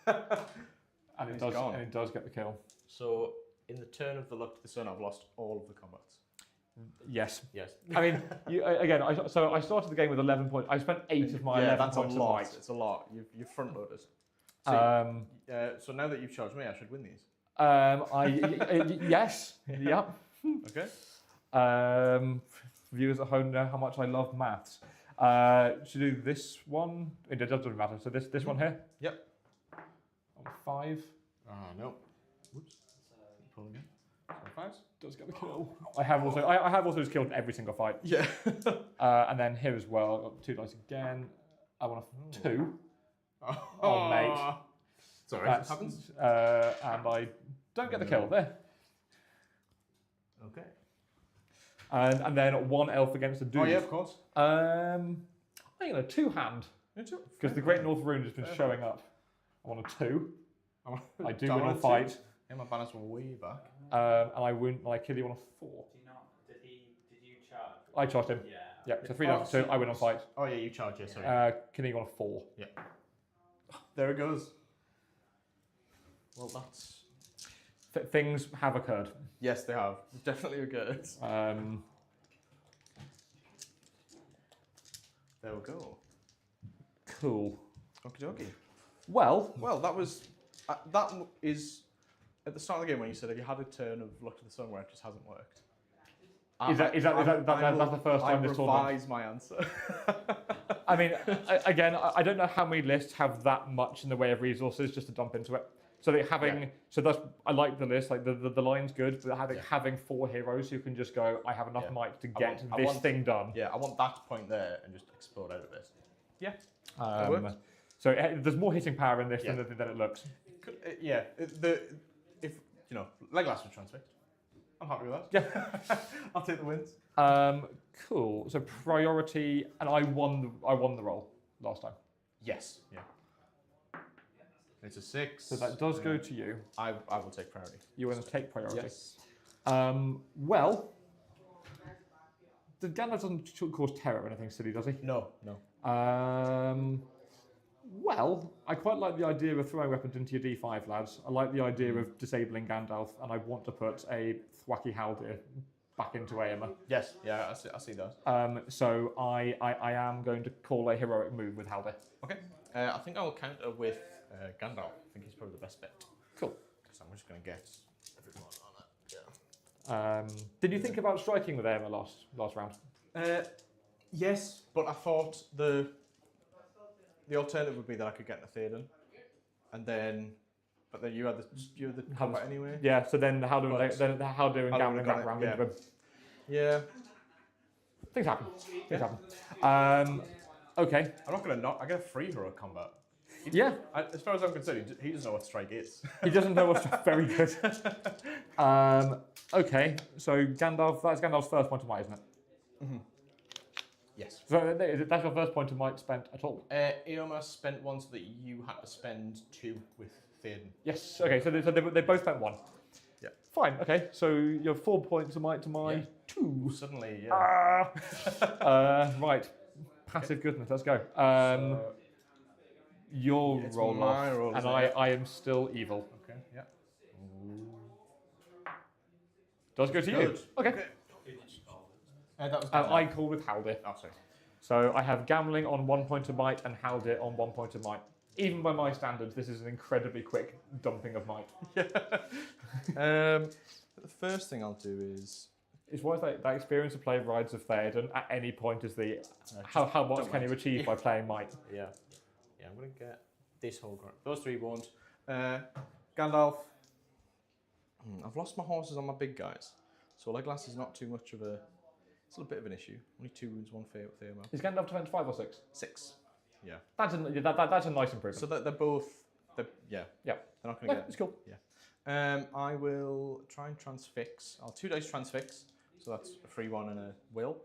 and He's gone. it does get the kill. So in the turn of the luck to the sun, I've lost all of the combats. Yes. Yes. I mean, again, I started the game with 11 points. I spent 8 of my 11 that's points a of lot. might. It's a lot. You've front loaded. So now that you've charged me, I should win these. Yes. Yep. Okay. Viewers at home know how much I love maths. Should we do this one? It doesn't matter. So this one here. Yep. On 5. No. Whoops. Pull again. 5s. Does get the kill. I have also just killed in every single fight. Yeah. And then here as well, I've got 2 dice again. I want a 2. Oh, mate. Sorry, That's, it happens. and I don't get the kill there. Okay. And then 1 elf against a dude. Oh yeah, of course. I'm going to 2-hand because the Great North Rune has been showing up. I want a 2. I do win on fight. Yeah, my banners were way back. And I win. I kill you on a 4. Did you charge? I charged him. Yeah. Yep. So 3 down. So I win on fight. Oh yeah, you charge, yeah, sorry. Killing you on a 4. Yeah. There it goes. Well, that's... Things have occurred. Yes, they have. Definitely occurred. There we go. Cool. Okie dokie. Well, That was... that is... At the start of the game when you said, have you had a turn of luck to the sun where it just hasn't worked? that's the first time this tournament? I revise my answer. I mean, again, I don't know how many lists have that much in the way of resources just to dump into it. So they I like the list. Like the line's good, but having 4 heroes who can just go, I have enough might to get this thing done. Yeah, I want that point there and just explode out of it. Yeah. So there's more hitting power in this than it looks. Yeah. If you know, Legolas would transfix. I'm happy with that. Yeah. I'll take the wins. Cool. So priority, and I won the roll last time. Yes. Yeah. It's a 6. So that does go to you. I will take priority. You want to take priority. Yes. Well, the Gandalf doesn't cause terror or anything silly, does he? No. Well, I quite like the idea of throwing weapons into your D5, lads. I like the idea of disabling Gandalf, and I want to put a Thwacky Haldir back into Eomer. Yes. Yeah. I see that. So I am going to call a heroic move with Haldir. Okay. I think I'll counter with Gandalf. I think he's probably the best bet. Cool. So I'm just going to get everyone on it. Yeah. Did you think about striking with Eomer last round? Yes, but I thought the alternative would be that I could get a Theoden, and then, but then you had the combat anyway. Yeah. So then how do But- and Gambling back round yeah. into him? Yeah. Things happen. Things happen. Okay. I'm not going to I get a free hero combat. Yeah. As far as I'm concerned, he doesn't know what strike is. He doesn't know what's very good. Okay. So Gandalf. That's Gandalf's first point of might, isn't it? Yes. So that's your first point of might spent at all. Eomer spent one so that you had to spend 2 with Theoden. Yes. Okay. So they both spent 1. Yeah. Fine. Okay. So you're 4 points of might to my Yeah. 2. Suddenly, yeah. Right. Passive goodness. Let's go. So, Your it's roll my off, roll, and isn't it? I am still evil. okay. Yeah. Does go to you. Good. Okay. That was I call with Haldir. Oh, sorry. So I have Gambling on 1 point of might and Haldir on 1 point of might. Even by my standards, this is an incredibly quick dumping of might. The first thing I'll do is It's why that experience of playing Riders of Theoden at any point is the how much don't can you mind. achieve by playing might. yeah. I'm gonna get this whole group. Those 3 won't. Gandalf. I've lost my horses on my big guys, so Legolas is not too much of a. It's a bit of an issue. Only 2 wounds, 1 fail with Eomer. Is Gandalf defense 5 or 6? 6. Yeah. That's a nice improvement. So they're both. Yeah. Yeah. They're not gonna No, get. it's cool. I will try and transfix. I'll 2 dice transfix, so that's a free 1 and a will.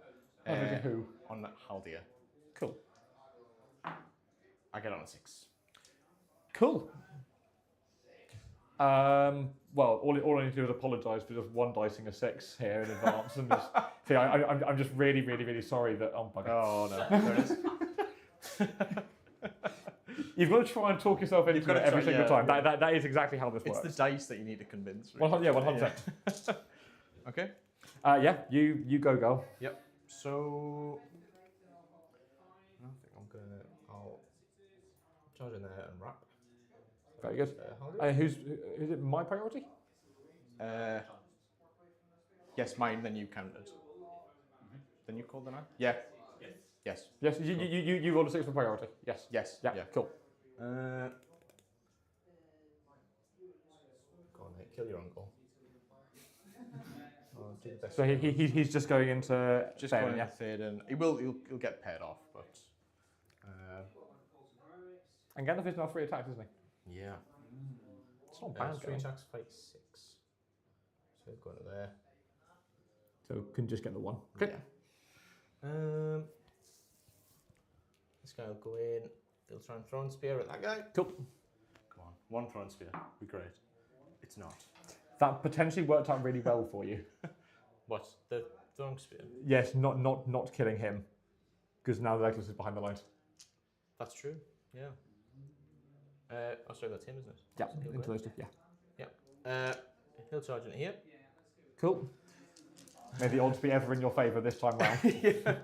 Who? On Haldir. Cool. I get on a 6. Cool. Well, all I need to do is apologise for just 1 dicing a 6 here in advance, and just see, I'm just really, really, really sorry that bugger. Oh no, there it is. You've got to try and talk yourself into gotta it every try, single yeah. time. That is exactly how this It's works. the dice that you need to convince. 100%. Okay. Yeah, you go, girl. Yep. So I think I'll charge in there and wrap. Very good. Haldir? Is it my priority? Yes, mine. Then you counted. Then you called the 9. Yeah. Yes. Yes, you rolled a 6 for priority. Yes. Yes. Yeah. Cool. Go on, mate. Kill your uncle. Do the best So you can. he's just going into Just Theoden, going yeah. to Theoden. He'll get paired off, but And Gandalf is now 3 attacks, isn't he? yeah. It's not bad. 3 going. attacks, fight 6. So he'll go into there. So can just get the 1. Okay. Yeah. This guy will go in. He'll try and throw and spear at that guy. Cool. Come on, 1 throw and spear. Be great. It's not. That potentially worked out really well for you. What? The throwing spear? Yes, not killing him, because now the Legolas is behind the lines. That's true. Yeah. Oh, sorry, that's him, isn't it? Yeah, So he'll into go in. those 2. Yeah. Yeah. He'll charge in here. Cool. May the odds be ever in your favour this time round. Yeah.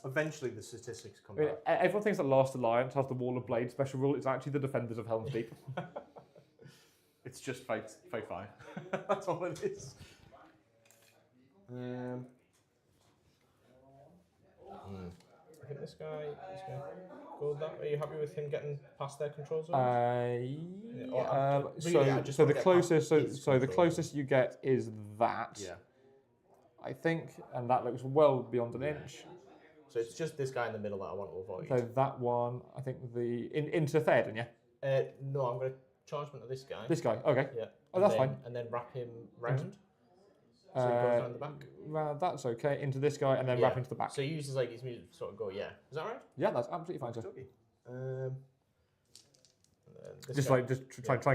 Eventually, the statistics come back. Everyone thinks that Last Alliance has the Wall of Blade special rule. It's actually the Defenders of Helmsdeep. It's just fight 5. That's all it is. I think this guy is going to go that way. Are you happy with him getting past their control zone? So the closest, his so the control. closest you get is that. Yeah. I think, and that looks well beyond an inch. So it's just this guy in the middle that I want to avoid. So that one, I think into Theoden, yeah. No, I'm going to charge him to this guy. This guy, okay. Yeah. Oh, that's then, fine. And then wrap him round. So he goes down the back. That's okay. Into this guy and then wrap into the back. So he uses like his music to sort of go, yeah. Is that right? Yeah, that's absolutely fine, sir. Okay. Just try and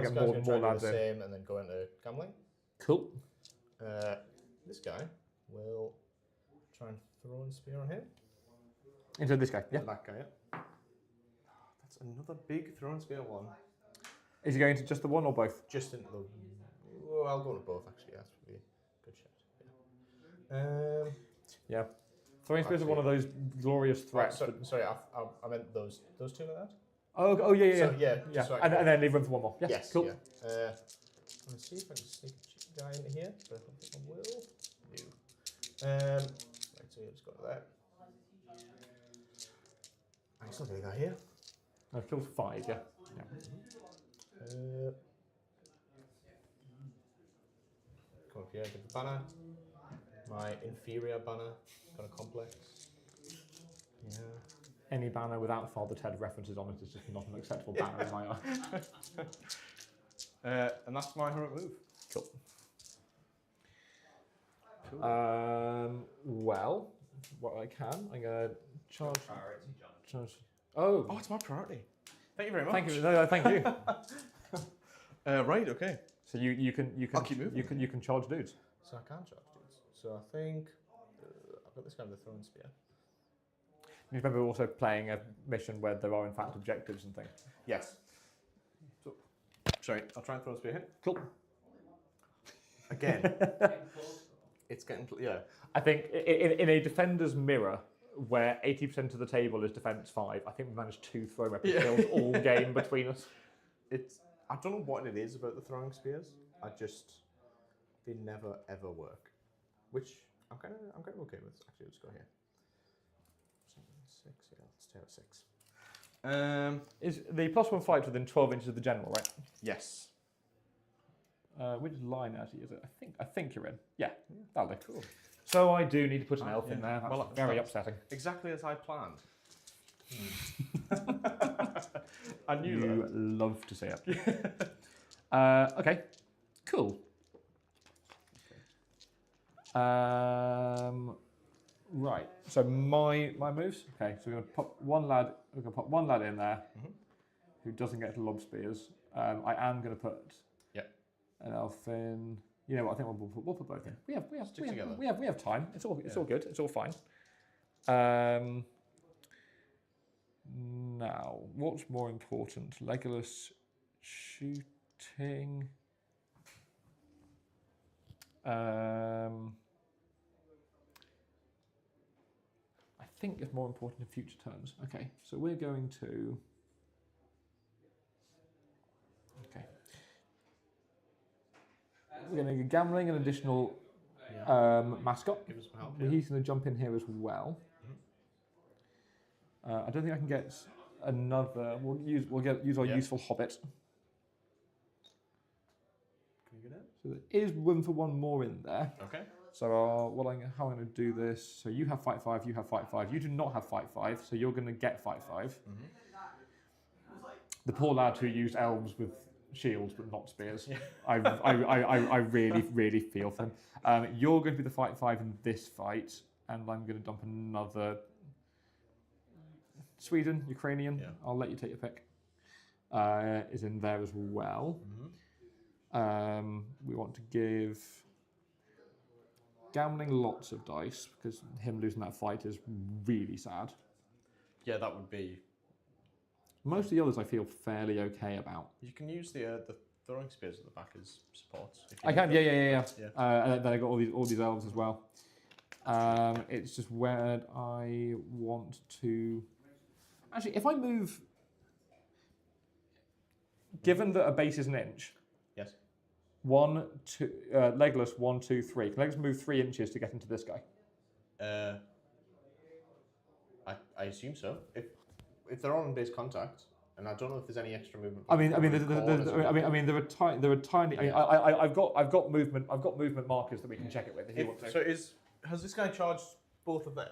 get more lads in. Same and then go into gambling. Cool. This guy will try and throw and spear on him. Into this guy, yeah. That guy, yeah. That's another big throw and spear 1. Is he going to just the one or both? Just into the. Well, I'll go to both actually. That's probably a good shot. Yeah. Throwing spears are one of those glorious threats. Sorry, I meant those 2 like that. Oh, yeah, yeah, So, yeah. just so I And can- then leave room for one more. Yes. Cool. Yeah. Let's see if I can sneak a cheap guy into here, but I don't think I will. No. Right, so you just go to that. I'm still doing that here. No, kills 5, yeah. Come up here, get the banner. My inferior banner, got a complex. Yeah. Any banner without Father Ted references on it is just not an acceptable banner in my eye. And that's my heroic move. Cool. Well, what I can, I'm going to charge. Oh, Oh, it's my priority. Thank you very much. thank you. No, thank you. Right, okay. So you can I'll keep moving. you can charge dudes. So I can charge dudes. So I think I've got this guy with the throwing spear. You remember also playing a mission where there are in fact objectives and things. Yes. So, sorry, I'll try and throw a spear hit. Cool. Again. It's getting, yeah. I think in a defender's mirror, where 80% of the table is defense 5, I think we managed 2 throw weapon kills all game between us. I don't know what it is about the throwing spears. They never ever work. Which I'm kind of okay with. Actually, let's go here. 7, 6, yeah, let's stay at 6. Is the +1 fight within 12 inches of the general, right? Yes. Which line actually is it? I think you're in. Yeah, that'll do. Cool. So I do need to put an elf in yeah. there. That's Well, very that's- upsetting. Exactly as I planned. I knew You that. love to see it. Okay, cool. Right. So my moves. Okay. So we're gonna pop one lad. We're gonna pop one lad in there who doesn't get to lob spears. I am gonna put an elf in. You know what? I think we'll put both in. We have time. It's all good. It's all fine. Now, what's more important? Legolas shooting. I think it's more important in future turns. Okay, so we're going to. Okay. We're going to gambling an additional mascot. Give us some help. He's going to jump in here as well. I don't think I can get another. We'll use our useful hobbit. Can you get it? So there is room for one more in there. Okay. So how I'm going to do this? So you have fight 5. You have fight 5. You do not have fight 5. So you're going to get fight 5. The poor lad who used elves with shields but not spears. Yeah. I really feel for him. You're going to be the fight 5 in this fight, and I'm going to dump another. Sweden, Ukrainian, I'll let you take your pick, is in there as well. We want to give gambling lots of dice because him losing that fight is really sad. Yeah, that would be. Most of the others I feel fairly okay about. You can use the throwing spears at the back as supports. I can, yeah. Yeah. And then I got all these elves as well. It's just where I want to. Actually, if I move, given that a base is an inch, Yes. 1, 2, Legolas 1, 2, 3. Can Legolas move 3 inches to get into this guy? I assume so. If they're all in base contact, and I don't know if there's any extra movement. There are tiny. I've got movement. I've got movement markers that we can check it with if you want to. So has this guy charged both of them?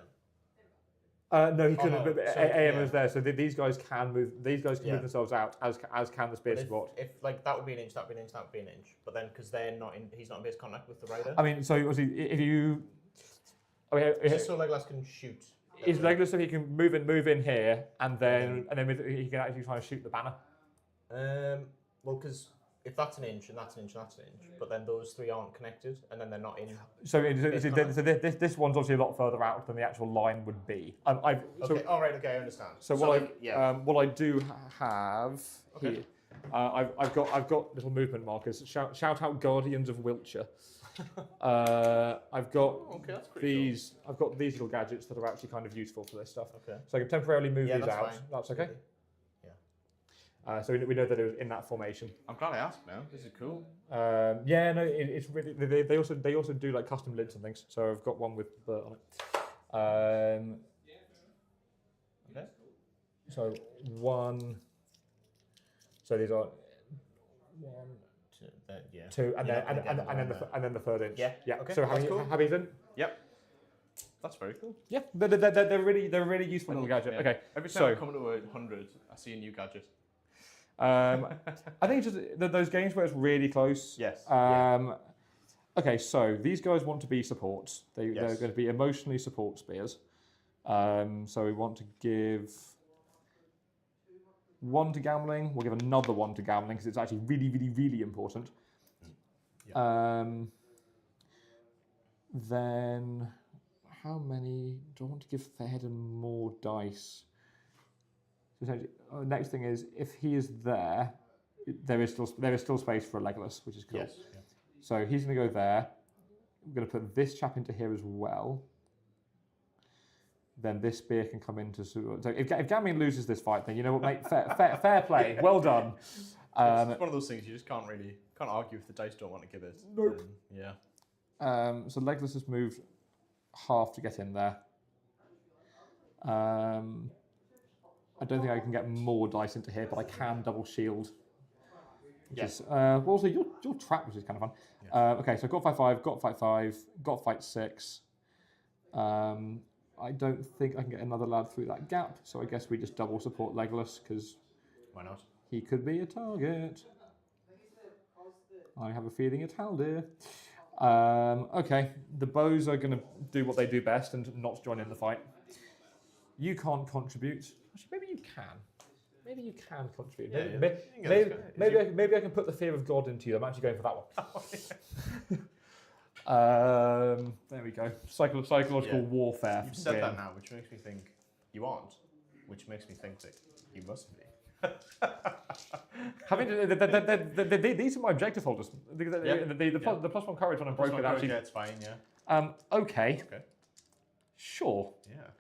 No, he couldn't. no. But So, AM yeah. is there, so these guys can move. These guys can Yeah. move themselves out, as can the spear But support. if like that would be an inch, that would be an inch, that would be an inch. But then because they're not in, he's not in base contact with the rider. I mean, so obviously, if you, Just so Legolas can shoot. is Legolas so he can move in here, and then he can actually try and shoot the banner. Well, because if that's an inch and that's an inch and that's an inch, but then those 3 aren't connected, and then they're not in. So this one's obviously a lot further out than the actual line would be. Okay. All right. Okay. I understand. So what I do have Okay. here, I've got little movement markers. Shout out Guardians of Wiltshire. I've got Okay, that's pretty these. I've got these little gadgets that are actually kind of useful for this stuff. Okay. So I can temporarily move Yeah, these that's out. fine. That's okay. So we know that it was in that formation. I'm glad I asked now. This is cool. Yeah, no, it's really. They also do like custom lids and things. So I've got one with Bert on it. Okay. So one. So these are 1, Yeah. 2, and You're then not gonna get them and then the third inch. Yeah. Yeah. Okay, So that's cool. have these in? Yep. That's very cool. Yeah. They're really useful little gadget. Yeah. Okay. Every time I come to 100, I see a new gadget. I think it's just those games where it's really close. Yes. Okay, so these guys want to be supports. They're Yes. going to be emotionally support spears. So we want to give 1 to gambling. We'll give another 1 to gambling because it's actually really important. Then, how many do I want to give Theoden more dice? So next thing is, if he is there, there is still space for a Legolas, which is cool. Yes. Yeah. So he's going to go there. I'm going to put this chap into here as well. Then this spear can come into. So if Gambling loses this fight, then you know what, mate? Fair play. Well done. It's one of those things you just can't argue if the dice don't want to give it. Nope. Yeah. So Legolas has moved half to get in there. I don't think I can get more dice into here, but I can double shield. Yes. Also, your trap, which is kind of fun. Yeah. Okay, so got fight 5, got fight 5, got fight 6. I don't think I can get another lad through that gap, so I guess we just double support Legolas because why not? He could be a target. I have a feeling it's Haldir. Okay, the bows are going to do what they do best and not join in the fight. You can't contribute. Actually, maybe you can. Maybe you can contribute. Maybe I can put the fear of God into you. I'm actually going for that one. There we go. Psychological warfare. You've said that now, which makes me think you aren't, which makes me think that you must be. These are my objective holders. The plus 1 courage on a broken actually. Yeah, it's fine. Yeah. Okay. Sure. Yeah.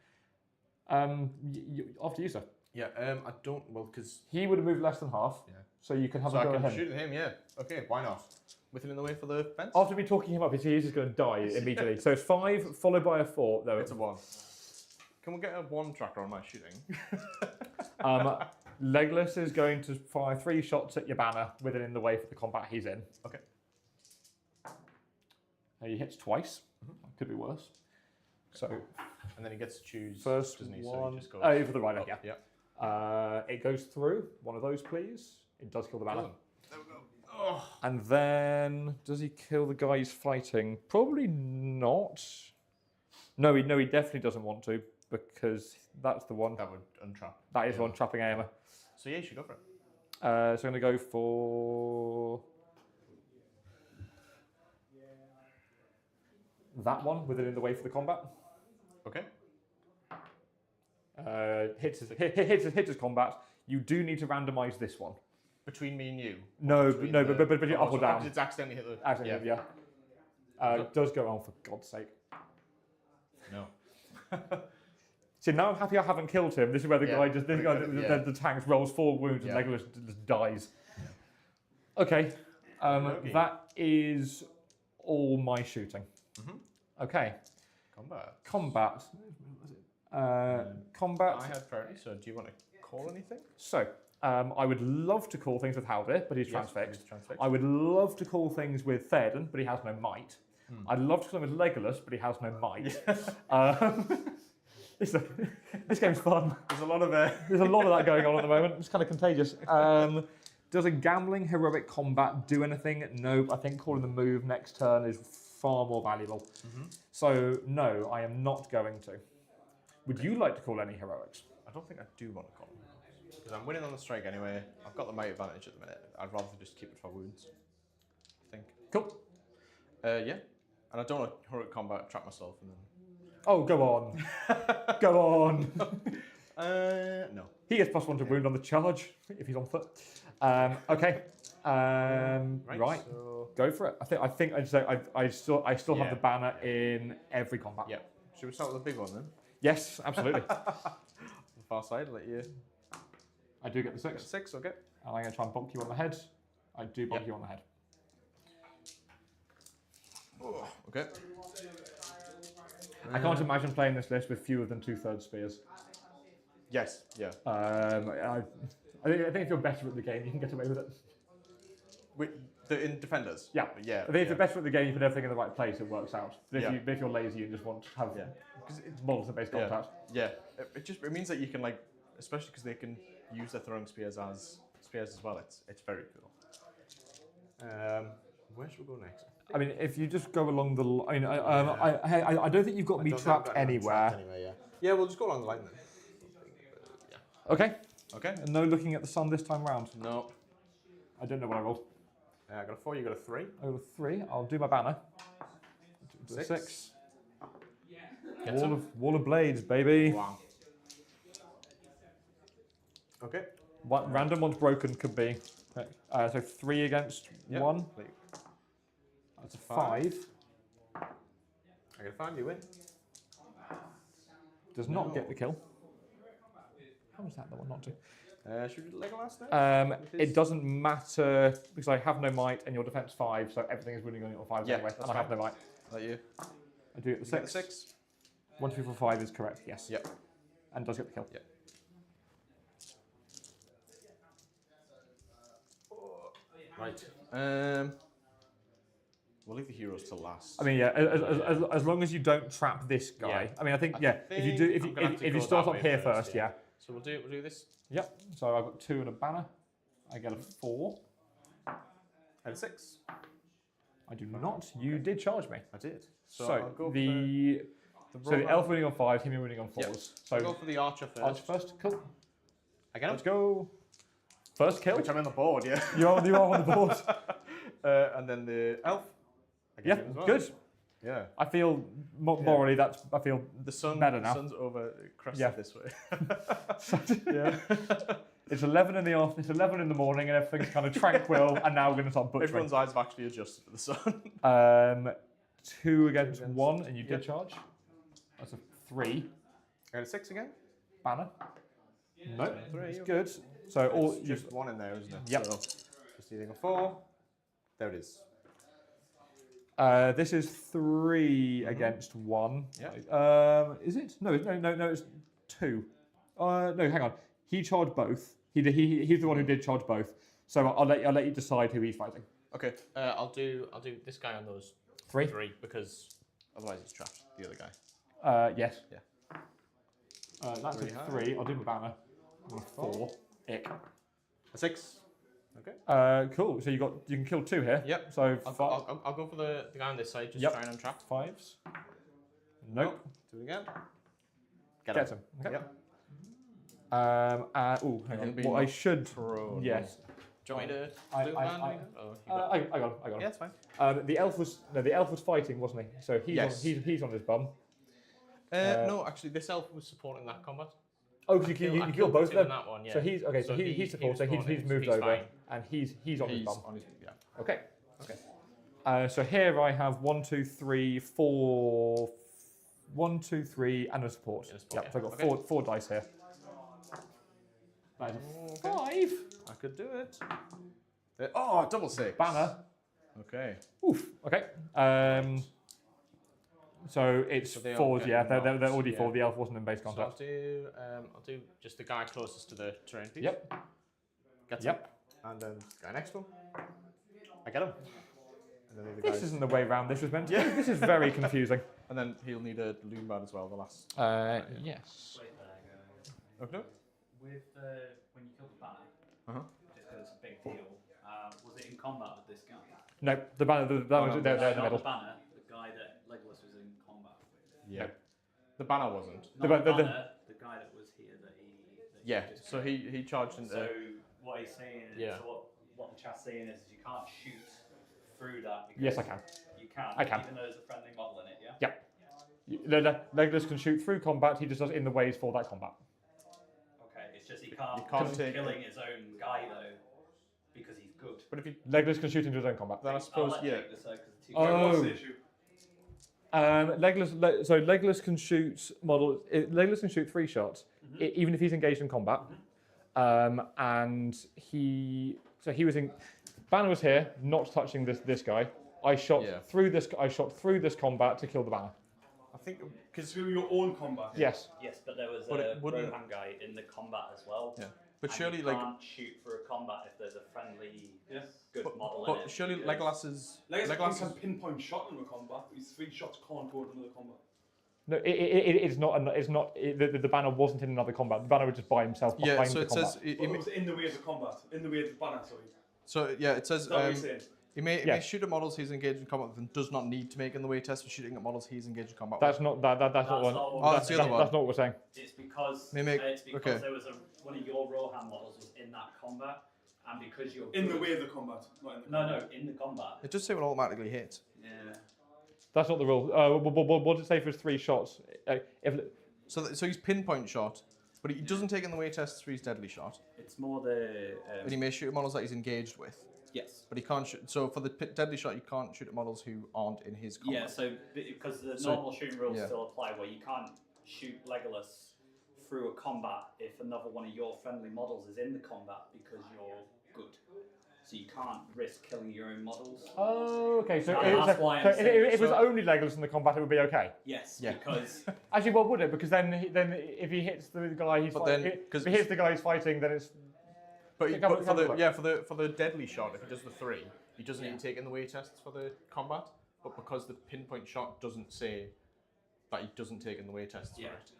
After you, sir. Yeah. I don't. Well, because he would have moved less than half. Yeah. So you can have so a go I at can him. shoot at him. Yeah. Okay. Why not? With him in the way for the fence. After me talking him up, he's just going to die immediately. So it's 5 followed by a 4. No, it's a 1. Can we get a 1 tracker on my shooting? Legolas is going to fire 3 shots at your banner with it in the way for the combat he's in. Okay. He hits twice. Could be worse. So. And then he gets to choose. First doesn't he? one. So he just goes. Oh, for the rider. Yeah. Yeah. It goes through. One of those, please. It does kill the banner. There we go. Oh. And then does he kill the guy he's fighting? Probably not. No, he definitely doesn't want to because that's the one. That would untrap. That is one trapping Eomer. So yeah, you should go for it. So I'm going to go for that one with it in the way for the combat. Okay. Hits his combat. You do need to randomise this one. Between me and you? No, but up or down. It's accidentally hit the... Accidentally, yeah. It does go on, for God's sake. No. See, now I'm happy I haven't killed him. This is where the guy just... The tank rolls 4 wounds and Legolas just dies. Yeah. Okay. That is all my shooting. Okay. Combat. Combat. I had priority, so do you want to call anything? So, I would love to call things with Haldir, but he's transfixed. I would love to call things with Theoden, but he has no might. I'd love to call him with Legolas, but he has no might. This game's fun. There's a lot of that going on at the moment. It's kind of contagious. Does a gambling heroic combat do anything? Nope. I think calling the move next turn is far more valuable. So no, I am not going to. Would you like to call any heroics? I don't think I do want to call them. Because I'm winning on the strike anyway. I've got the might advantage at the minute. I'd rather just keep it for wounds. I think. Cool. Yeah. And I don't want to heroic combat, trap myself and then... Oh, go on. Go on. No. He gets +1 to wound on the charge if he's on foot. Okay. Right. So... Go for it. I think I'd say I still have the banner in every combat. Yeah. Should we start with the big one then? Yes, absolutely. On the far side, let you... I do get the 6. 6, okay. And I'm going to try and bonk you on the head. I do bonk you on the head. Oh, okay. I can't imagine playing this list with fewer than 2/3 spears. Yes, yeah. I think if you're better at the game, you can get away with it. In Defenders? Yeah. Yeah. I think if you're better at the game, you put everything in the right place, it works out. But if you're lazy and just want to have models and base contact. Yeah. It means that you can, like, especially because they can use their throwing spears as well. It's very cool. Where should we go next? I mean, if you just go along the line, I don't think you've got me trapped anywhere. Yeah, we'll just go along the line then. Okay. Okay. And no looking at the sun this time round. No. I don't know what I rolled. I got a 4, you got a 3. I got a 3. I'll do my banner. 6. Wall of blades, baby. Wow. Okay. Random one's broken could be. So 3 against 1. That's a 5. I got a 5, you win. Does not get the kill. How was that one not to? Should we do Legolas now? It doesn't matter because I have no might and your defense 5, so everything is winning on your 5s anyway. And I have no might. Is that you? I do it the 6. 6. 1, 2, 4, 5 is correct. Yes. Yep. And does get the kill. Yep. Right. We'll leave the heroes to last. I mean, yeah. As long as you don't trap this guy. Yeah. I mean, I think if you start up here first, yeah. So we'll do this. Yep. So I've got 2 and a banner. I get a 4. And a 6. I do not. You did charge me. I did. So I'll go the elf winning on 5, him winning on 4s. Yep. So I'll go for the archer first. Archer first. Cool. I get him. Let's go. First kill. Which I'm on the board, yeah. You are on the board. And then the elf. I get Yeah. him as well. Good. Yeah. I feel morally I feel The sun better now. The sun's over crested Yeah. this way. Yeah. It's 11 in the afternoon. It's 11 in the morning, and everything's kind of tranquil. And now we're going to start butchering. Everyone's eyes have actually adjusted to the sun. 2 against 1, and you did charge. That's a 3. I got a 6 again. Banner. Nope. 3. It's good. So all It's just 1 in there, isn't it? Yep. So just needing a 4. There it is. This is 3 against 1. Yeah. Is it? No, it's 2. No, hang on. He charged both. He's the one who did charge both. So I'll let you decide who he's fighting. Okay. I'll do this guy on those 3 because otherwise it's trapped. The other guy. Yes. Yeah. That's a 3. I'll do my banner. I'm a 4. Ick. A 6. Okay. Cool. So you can kill 2 here. Yep. So I'll go for the guy on this side. Just try and untrap. 5s. Nope. Do it again. Get him. Okay. Yep. Hang on. What I should. Prone. Yes. Do you want me to I do got it? him. Yeah, it's fine. The elf was fighting, wasn't he? So he's on his bum. No, actually, this elf was supporting that combat. Oh, because you kill both of them. That one, yeah. So he's okay. So he's supporting. So he's moved over, fine. and he's on his bum. Yeah. Okay. So here I have 1, 2, 3, 4. 1, 2, 3, and a support. So I've got 4 dice here. That is a 5. I could do it. Double 6. Banner. Okay. Oof. Okay. So it's So they 4s. all Yeah, get they're knocked, already yeah. 4. The elf wasn't in base contact. So I'll do just the guy closest to the terrain piece. Yep. Gets Yep. him. And then guy next to him. I get him. And then the other This guys. isn't the way round this was meant to be. This is very confusing. And then he'll need a loom bad as well. The last. Yes. Wait there. Okay. With when you killed the banner, Uh-huh. just because it's a big deal, was it in combat with this guy? No, the banner. They're in the Not middle. the banner, the guy that Legolas was in combat with. Yeah. The banner wasn't. Not the banner, the guy that was here that he. Yeah. So he charged into. So what he's saying is, Yeah. so what the chat's saying is you can't shoot through that. Because Yes, I can. You can. I can. Even though there's a friendly model in it, yeah. Yep. Legolas can shoot through combat. He just does it in the ways for that combat. Okay, it's just he can't take- killing his own guy though, because he's good. But if you Legolas can shoot into his own combat. then I I'll suppose let yeah. Jake decide 'cause the two Oh. what's the issue? Legolas can shoot model. Legolas can shoot 3 shots, even if he's engaged in combat. and he was in. Banner was here, not touching this guy. I shot through this. I shot through this combat to kill the banner. I think because Through your own combat. Yes. Yes, but there was But a it wouldn't- Rohan guy in the combat as well. Yeah. But and surely you like can't shoot for a combat if there's a friendly, good model in but it. surely because- Legolas can is pinpoint shot into a combat, but his 3 shots can't go to another combat. No, it's not. It's not. The banner wasn't in another combat. The banner was just by himself behind yeah. So the it combat. says It was in the way of the combat, in the way of the banner, sorry. so yeah. It says Is that what you're saying? he may shoot at models he's engaged in combat with and does not need to make in the way test for shooting at models he's engaged in combat That's with. not. That's not That's what. not what Oh, that's the other one. That's not what we're saying. It's because May make- it's because okay. there was one of your Rohan models was in that combat, and because you're In the good- way of the combat, not in the No, combat. no, in the combat. It does say it will automatically hit. Yeah. That's not the rule. What did it say for his 3 shots? So he's pinpoint shot, but he doesn't take in the way test for his deadly shot. It's more the. And he may shoot at models that he's engaged with. Yes. But he can't shoot. So for the deadly shot, you can't shoot at models who aren't in his combat. Yeah, so because the So- normal shooting rules yeah. still apply, where you can't shoot Legolas through a combat if another one of your friendly models is in the combat because you're good. So you can't risk killing your own models. Oh, okay. So, And that's why I'm if saying- it was only Legolas in the combat, it would be okay. Yes, Yeah. because Actually, what would it? Because then if he hits the guy he's But fighting, then- if 'cause- he hits the guy he's fighting, then it's But, Yeah, but come for the on. for the deadly shot, if he does the 3, he doesn't need to take in the way tests for the combat. But because the pinpoint shot doesn't say that he doesn't take in the way tests yeah. for it.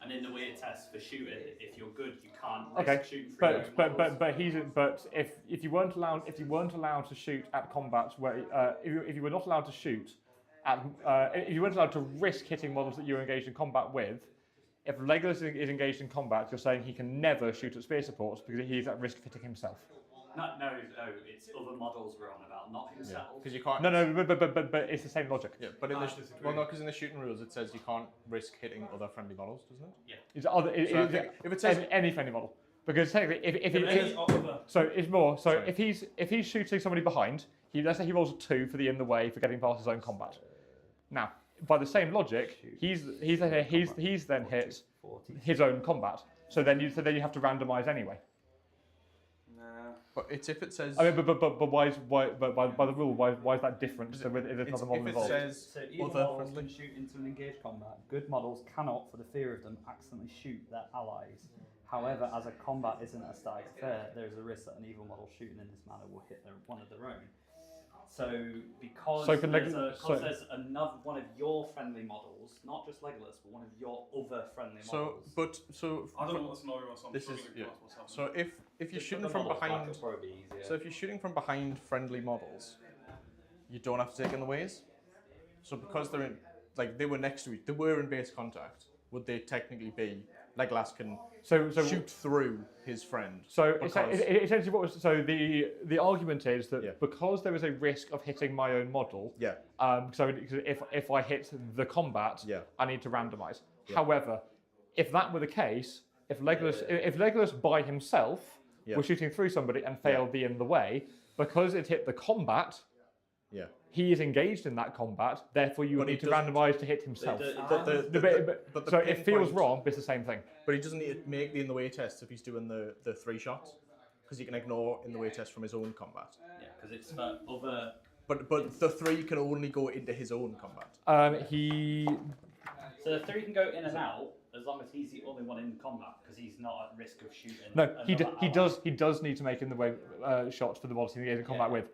And in the way test for shooting, if you're good, you can't risk okay. shooting through your own models. But if you weren't allowed to shoot at combats where if you were not allowed to shoot at if you weren't allowed to risk hitting models that you're engaged in combat with. If Legolas is engaged in combat, you're saying he can never shoot at spear supports because he's at risk of hitting himself. No, it's other models we're on about, not himself. Because you can't. No, but it's the same logic. Yeah, but in I the disagree. well, no, because in the shooting rules it says you can't risk hitting other friendly models, doesn't it? It's other, So I think if it says any friendly model, because technically Any other. so it's more. So Sorry. if he's shooting somebody behind, let's say he rolls a 2 for the in the way for getting past his own combat. Now, by the same logic, he's then hit his own combat. So then you have to randomize anyway. Nah. but it's if it says I mean, but by the rule, why is that different? So if there's another model if it involved. says So either other models friendly. can shoot into an engaged combat. Good models cannot, for the fear of them, accidentally shoot their allies. However, as a combat isn't a static affair, there is a risk that an evil model shooting in this manner will hit one of their own. So because So can there's, Leg- there's another one of your friendly models, not just Legolas, but one of your other friendly models. I don't know what the scenario was. So I'm This struggling is to yeah. grasp what's happening. So if you're shooting from behind, it'll probably be easier. so if you're shooting from behind friendly models, you don't have to take in the ways. So because they're in, like they were next to they were in base contact. Would they technically be Legolas can So shoot through his friend? So because- essentially, what was so the argument is that Yeah. because there is a risk of hitting my own model. Yeah. So if I hit the combat, Yeah. I need to randomize. Yeah. However, if that were the case, if Legolas by himself Yeah. was shooting through somebody and failed the in the way, because it hit the combat, Yeah. he is engaged in that combat. Therefore, you But would he need to doesn't- randomize to hit himself. But the So it feels pinpoint- wrong, but it's the same thing. But he doesn't need to make the in the way test if he's doing the 3 shots, because he can ignore in the way test from his own combat. Yeah, because it's for other. But the 3 can only go into his own combat. So the 3 can go in and out as long as he's the only one in combat, because he's not at risk of shooting. No, he another ally. does need to make in the way shots for the models he's in combat Yeah. with.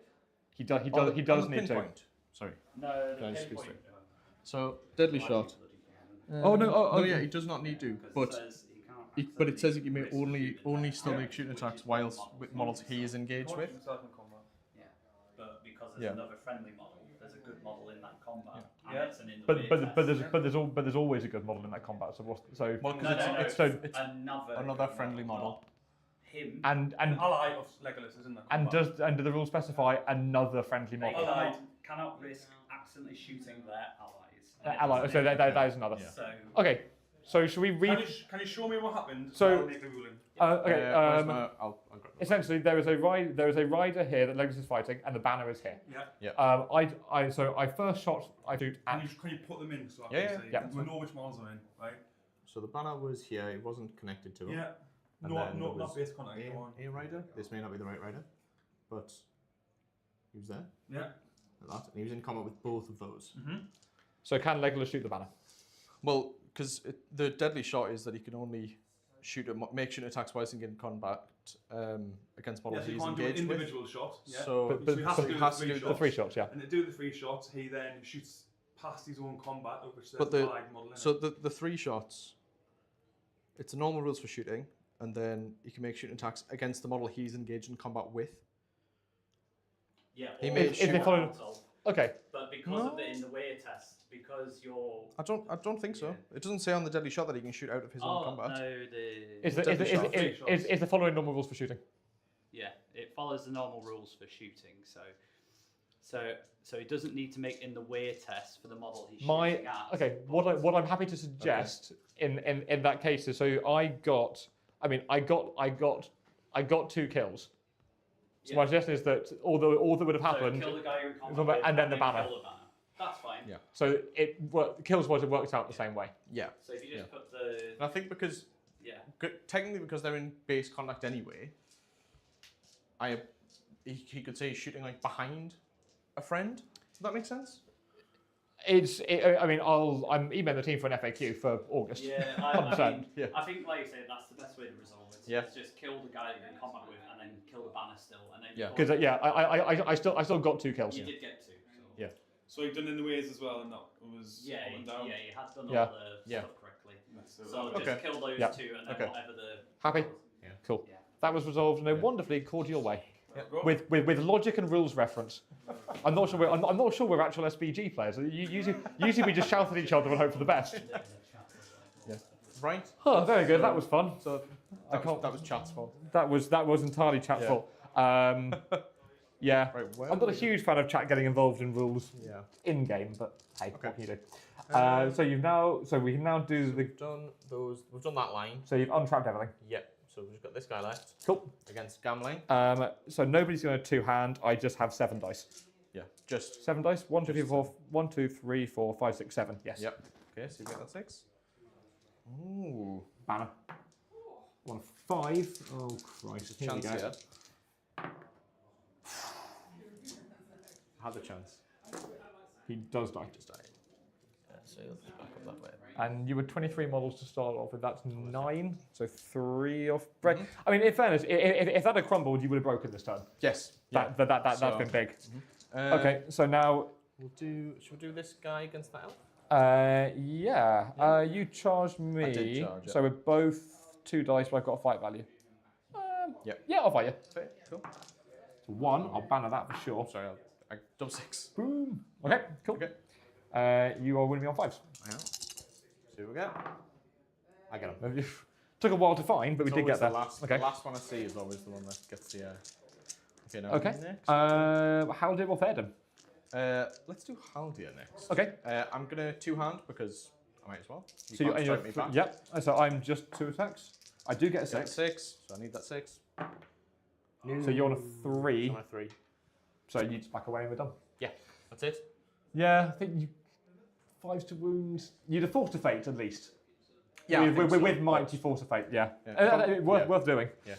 He does On the need to. pinpoint. Sorry. No, Can I the just go pinpoint. So deadly shot. Oh no! Oh yeah, he does not need to. Because But it says he can't but it says that accidentally you may risk only shooting still their make shooting own attacks models whilst with models he is engaged with. Himself in combat. Yeah, but because there's Yeah. another friendly model, there's a good model in that combat. And Yeah. it's an in the way test. But there's always a good model in that combat. So Well, because No, it's so another good friendly model. not Him. and An ally of Legolas is in that and combat. do the rules specify another friendly They model? cannot risk accidentally shooting their allies. Ally. So that is another. Yeah. So Okay. So should we read? Can you show me what happened? So- I'll make the ruling. Okay. Where's I'll grab it. Essentially, there is a rider here that Legolas is fighting, and the banner is here. Yeah. I first shot. I shoot at. Can you put them in so I Yeah, can see? yeah. We know which models are in, right? So the banner was here. It wasn't connected to it. Yeah. And No, then no, there not was base contact. Go on. a rider. This may not be the right rider, but he was there. Yeah. Like that, and he was in combat with both of those. So can Legolas shoot the banner? Well, because the deadly shot is that he can only make shooting attacks whilst in combat against models Yes, you he's can't do an engaged with. individual shot. Yeah. So, But he has to do the three the 3 shots, yeah. And to do the 3 shots, he then shoots past his own combat, of which there's But a flag model in so it. the 3 shots, it's the normal rules for shooting, and then he can make shooting attacks against the model he's engaged in combat with. Yeah, He or may If they follow- Okay. but because of the in the way test, because you're I don't think so. It doesn't say on the deadly shot that he can shoot out of his own combat. no, the Is the following normal rules for shooting? yeah, it follows the normal rules for shooting. So he doesn't need to make in the way test for the model he's shooting at. Okay, what I'm happy to suggest in that case is I got 2 kills. So my suggestion is that all that would have happened, So kill the guy you're in combat and with, then the banner. Kill the banner. That's fine. Yeah. So kills was it worked out the same way. Yeah. So if you just put the And I think because technically because they're in base contact anyway, he could say he's shooting like behind a friend. Does that make sense? I'm emailing the team for an FAQ for August. Yeah, 100%. Yeah. I think, like you say, that's the best way to resolve it. Yeah. Is just kill the guy that you're in combat with, and then kill the banner still, and then Yeah. Because I still got 2 kills. you did get 2. So. Yeah. So you've done in the ways as well, and that was Yeah, up and down. you had done Yeah. all the stuff correctly. So just kill those 2, and then whatever the Happy? Yeah. Cool. Yeah. That was resolved in a wonderfully cordial way. Yeah. With logic and rules reference. I'm not sure we're actual SBG players. Usually we just shout at each other and hope for the best. Yeah. Right. Oh, very good. That was fun. So that was chat's fault. That was entirely chat's fault. Yeah. Right, where I'm not were a we? huge fan of chat getting involved in rules Yeah. in game, but hey, Okay. what can you do? So we can now do the. We've done those. We've done that line. So you've untrapped everything. Yep. So we've just got this guy left Cool. against gambling. So nobody's going to 2-hand. I just have 7 dice. Yeah. Just. 7 dice. 1, 2, 3, 4. 1, 2, 3, 4, 5, 6, 7. Yes. Yep. Okay. So you get that 6. Ooh. Banner. 1, 5. Oh Christ! Here we Chance go. here. Have a chance. He does die. Just die. Yeah, so let's back up that way. And you were 23 models to start off with. That's 9. So 3 off break. I mean, in fairness, if that had crumbled, you would have broken this turn. Yes. That's been big. Uh, Okay, so now. Should we do this guy against that elf? You charged me. I did charge, yeah. So we're both 2 dice, but I've got a fight value. Yep. Yeah, I'll fight you. Okay. Cool. So 1, I'll banner that for sure. Sorry, I double 6. Boom. Okay, cool. Okay. You are winning me on 5s. I am. See what we get. I get him. Took a while to find, but we It's did get always there. The last one I see is always the one that gets the. Okay. Now Okay. Next. Haldir or Théoden? Let's do Haldir next. Okay. I'm gonna 2-hand because I might as well. You So can't and strike me back. Yep. So I'm just 2 attacks. I do get a Get 6. 6. So I need that 6. So you're on a 3. I'm on a 3. So you just back away and we're done. Yeah. That's it. Yeah, I think you 5s to wound. You'd have forced a fate at least. Yeah. I With, think with, so, with might, but- you force a fate. Yeah. Yeah. Worth doing. Yeah.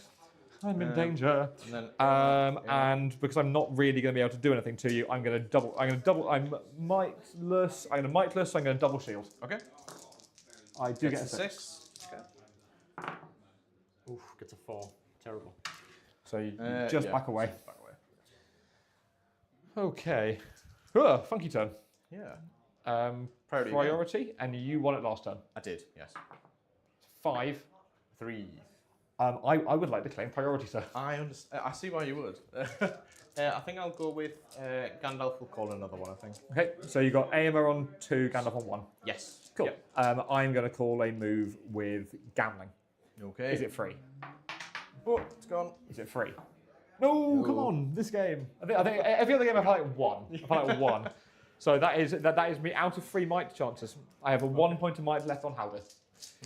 I'm in danger. And then. And because I'm not really going to be able to do anything to you, I'm going to double. I'm mightless. I'm going to mightless. I'm going to double shield. Okay. I do Gets get a a 6. Okay. Oof, gets a 4. Terrible. So you just yeah, back away. just back away. Okay. Funky turn. Yeah. Priority, and you won it last turn. I did. Yes. 5. 3. I would like to claim priority, sir. I understand. I see why you would. I think I'll go with Gandalf. Will call another one. I think. Okay, so you got Eomer on 2, Gandalf on 1. Yes. Cool. Yep. I'm going to call a move with gambling. Okay. Is it free? Oh, it's gone. Is it free? No, come on, this game. I think every other game I've played like 1. I've played like 1. So that is me out of 3 might chances. I have a 1 point of might left on Haldir.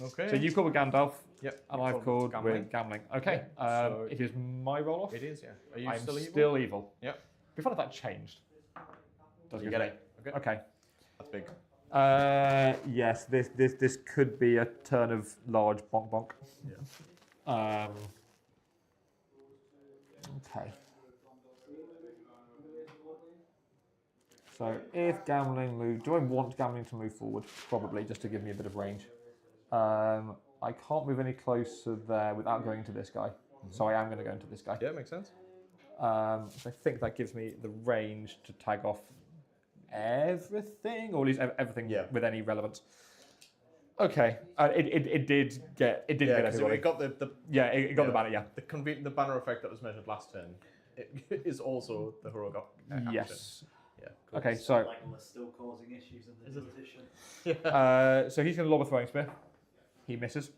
Okay. So you called with Gandalf. Yep. And I've called with gambling. Okay. So it is my roll off. It is. Yeah. Are you I'm still evil? still evil. Yep. It'd be fun if that changed. Does You good get for me. it. Okay. Okay. That's big. Yes, this could be a turn of large bonk bonk. Yeah. Okay. So if gambling moves, do I want gambling to move forward? Probably, just to give me a bit of range. I can't move any closer there without going into this guy. So I am going to go into this guy. Yeah, makes sense. So I think that gives me the range to tag off everything, or at least everything with any relevance. Okay, it did get everybody. It got the it got the banner. Yeah. The banner effect that was measured last turn. It is also the heroic action. Yes. Yeah. Cool. Okay, so Legolas still causing issues in the position. so he's going to lob a throwing spear. He misses.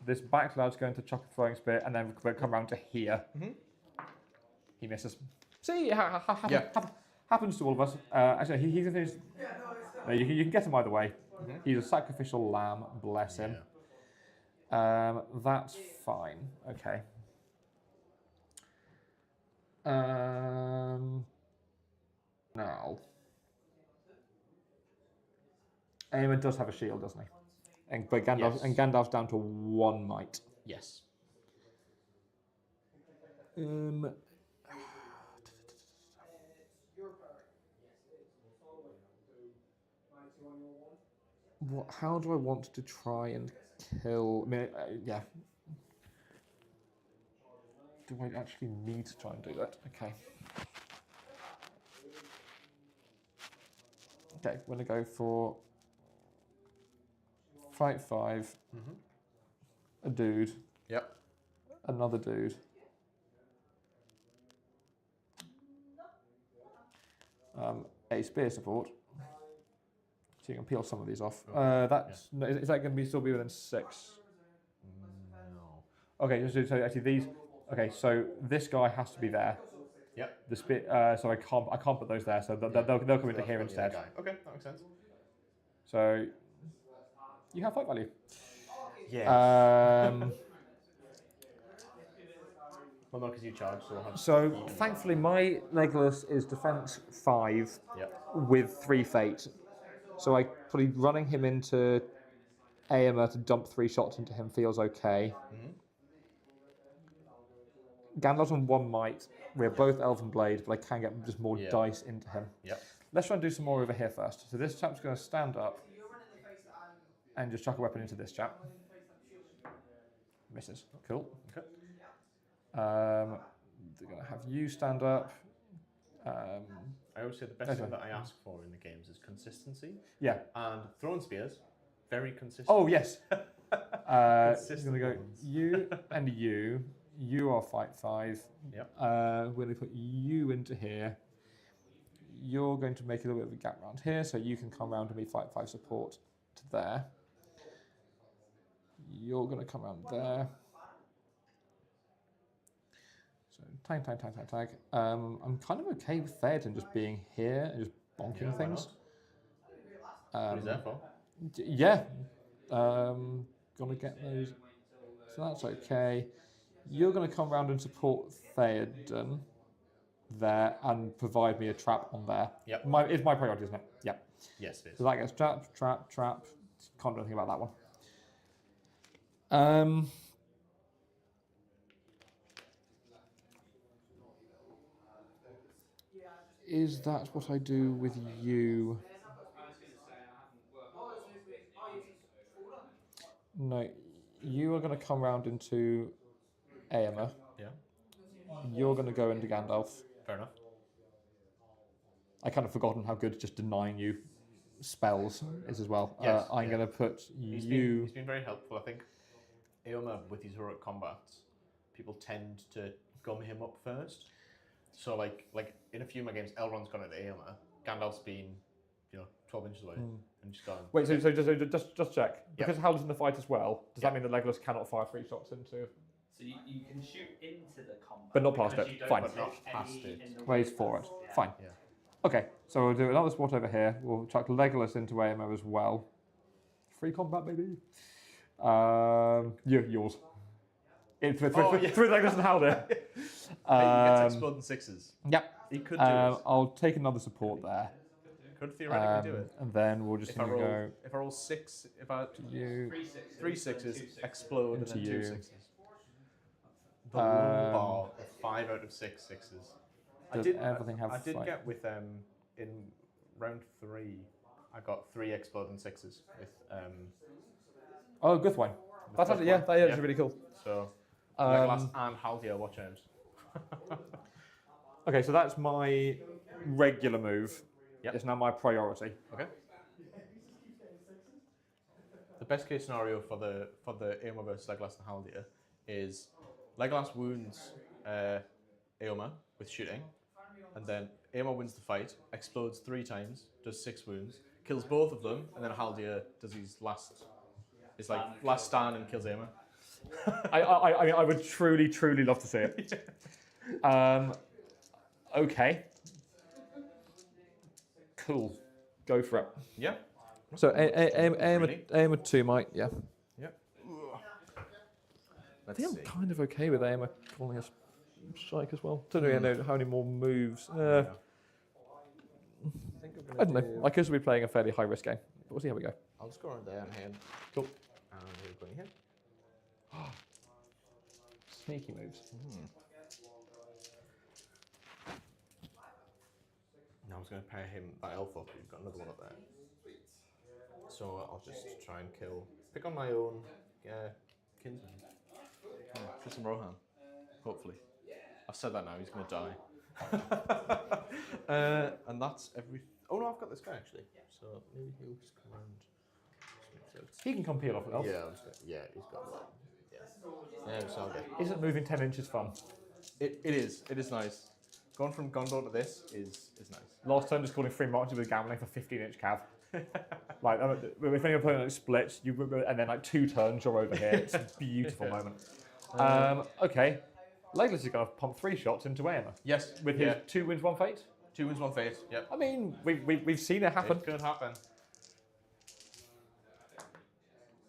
This back lad's going to chuck a throwing spear and then come round to here. He misses. See, happens to all of us. Actually, he's going to. You can get him either way. He's a sacrificial lamb. Bless him. That's fine. Okay. Now, Eomer does have a shield, doesn't he? But Gandalf's down to 1 might. Yes. How do I want to try and kill? I mean, yeah. Do I actually need to try and do that? Okay. Okay, we're going to go for fight 5, a dude, Yep. another dude, a spear support, so you can peel some of these off. Is that going to still be within 6? No. Okay, so actually these. Okay, so this guy has to be there. Yep. The spear. So I can't put those there. So they'll come into here instead. Okay, that makes sense. So you have fight value. Yeah. Well, no, because you charge, so we'll have. So thankfully, my Legolas is defense 5 with 3 fate. So I probably running him into Eomer to dump 3 shots into him feels okay. Gandalf's on 1 might. We're both Elven Blade, but I can get just more dice into him. Yep. Let's try and do some more over here first. So this chap's going to stand up and just chuck a weapon into this chap. Misses. Cool. Okay. They're going to have you stand up. I always say the best thing that I ask for in the games is consistency. Yeah. And throwing spears, very consistent. Oh, yes. He's Consistent going to go ones. you and you. You are fight 5. Yep. We're going to put you into here. You're going to make a little bit of a gap around here, so you can come around to me fight 5 support to there. You're going to come around there. So tag. I'm kind of okay with Theoden just being here and just bonking things. What he's there for. Yeah. Gonna get those. So that's okay. You're going to come round and support Theoden there and provide me a trap on there. Yep. It's my priority, isn't it? Yep. Yes, it is. So that gets trap. Can't do anything about that one. Is that what I do with you? No, you are going to come round into Eomer. Yeah. You're going to go into Gandalf. Fair enough. I kind of forgotten how good just denying you spells is as well. Yes, I'm going to put He's you. been very helpful, I think. Eomer, with his heroic combats, people tend to gum him up first. So, like in a few of my games, Elrond's gone into Eomer. Gandalf's been, 12 inches away and just gone. Wait, so just check. Because Hal's in the fight as well, does that mean that Legolas cannot fire 3 shots into? So you can shoot into the combat, But not past because it. you don't Fine. pick But not any past it. in the Ways way for it. test, yeah. Fine. Yeah. Okay, so we'll do another spot over here. We'll chuck Legolas into Eomer as well. Free combat, maybe. Yours. Through Legolas and Hal there. Hey, he gets exploding 6s. Yep. He could do it. I'll take another support there. Could theoretically do it. And then we'll just If I go roll 6, if I you. 3 6s, explode and Into then 2 you. 6s. the low bar of 5 out of 6 sixes. Does everything have I did fight? get with in round 3. I got 3 exploding sixes with Oh, Guthwine. That's actually, yeah, that is Yeah. really cool. so Legolas and Haldir, watch out. Okay, so that's my regular move. Yep. It's now my priority. Okay. The best case scenario for the Eomer versus Legolas and Haldir is Legolas wounds Eomer with shooting, and then Eomer wins the fight, explodes 3 times, does 6 wounds, kills both of them, and then Haldir does his last stand and kills Eomer. I mean, I would truly, truly love to see it. Okay. Cool. Go for it. Yeah. So Really? aim at 2 might, yeah. Yep. I Let's think I'm see. kind of okay with Eomer calling us strike as well. Don't really know how many more moves. Yeah. I don't know. I guess we'll be playing a fairly high risk game. But we'll see how we go. I'll just go around there and hand. Cool. And we're going here. Sneaky moves. Now I was going to pair him that elf up. We've got another one up there. So I'll just try and pick on my own kinsman. Kill some Rohan. Hopefully. I've said that now. He's going to die. And that's every. Oh no, I've got this guy actually. So maybe he'll just come around. He can come peel off an elf. Yeah, he's got one. Yeah. So I'll get. Isn't moving 10 inches fun? It is. It is nice. Going from Gondor to this is nice. Last turn, just calling free marches with gambling for 15-inch cav. Like, if any opponent splits, and then like 2 turns, you're over here. It's a beautiful moment. Okay. Legolas is going to pump 3 shots into Eomer. Yes. With his 2 wins, 1 fate. 2 wins, 1 fate. Yep. I mean, we've seen it happen. It could happen.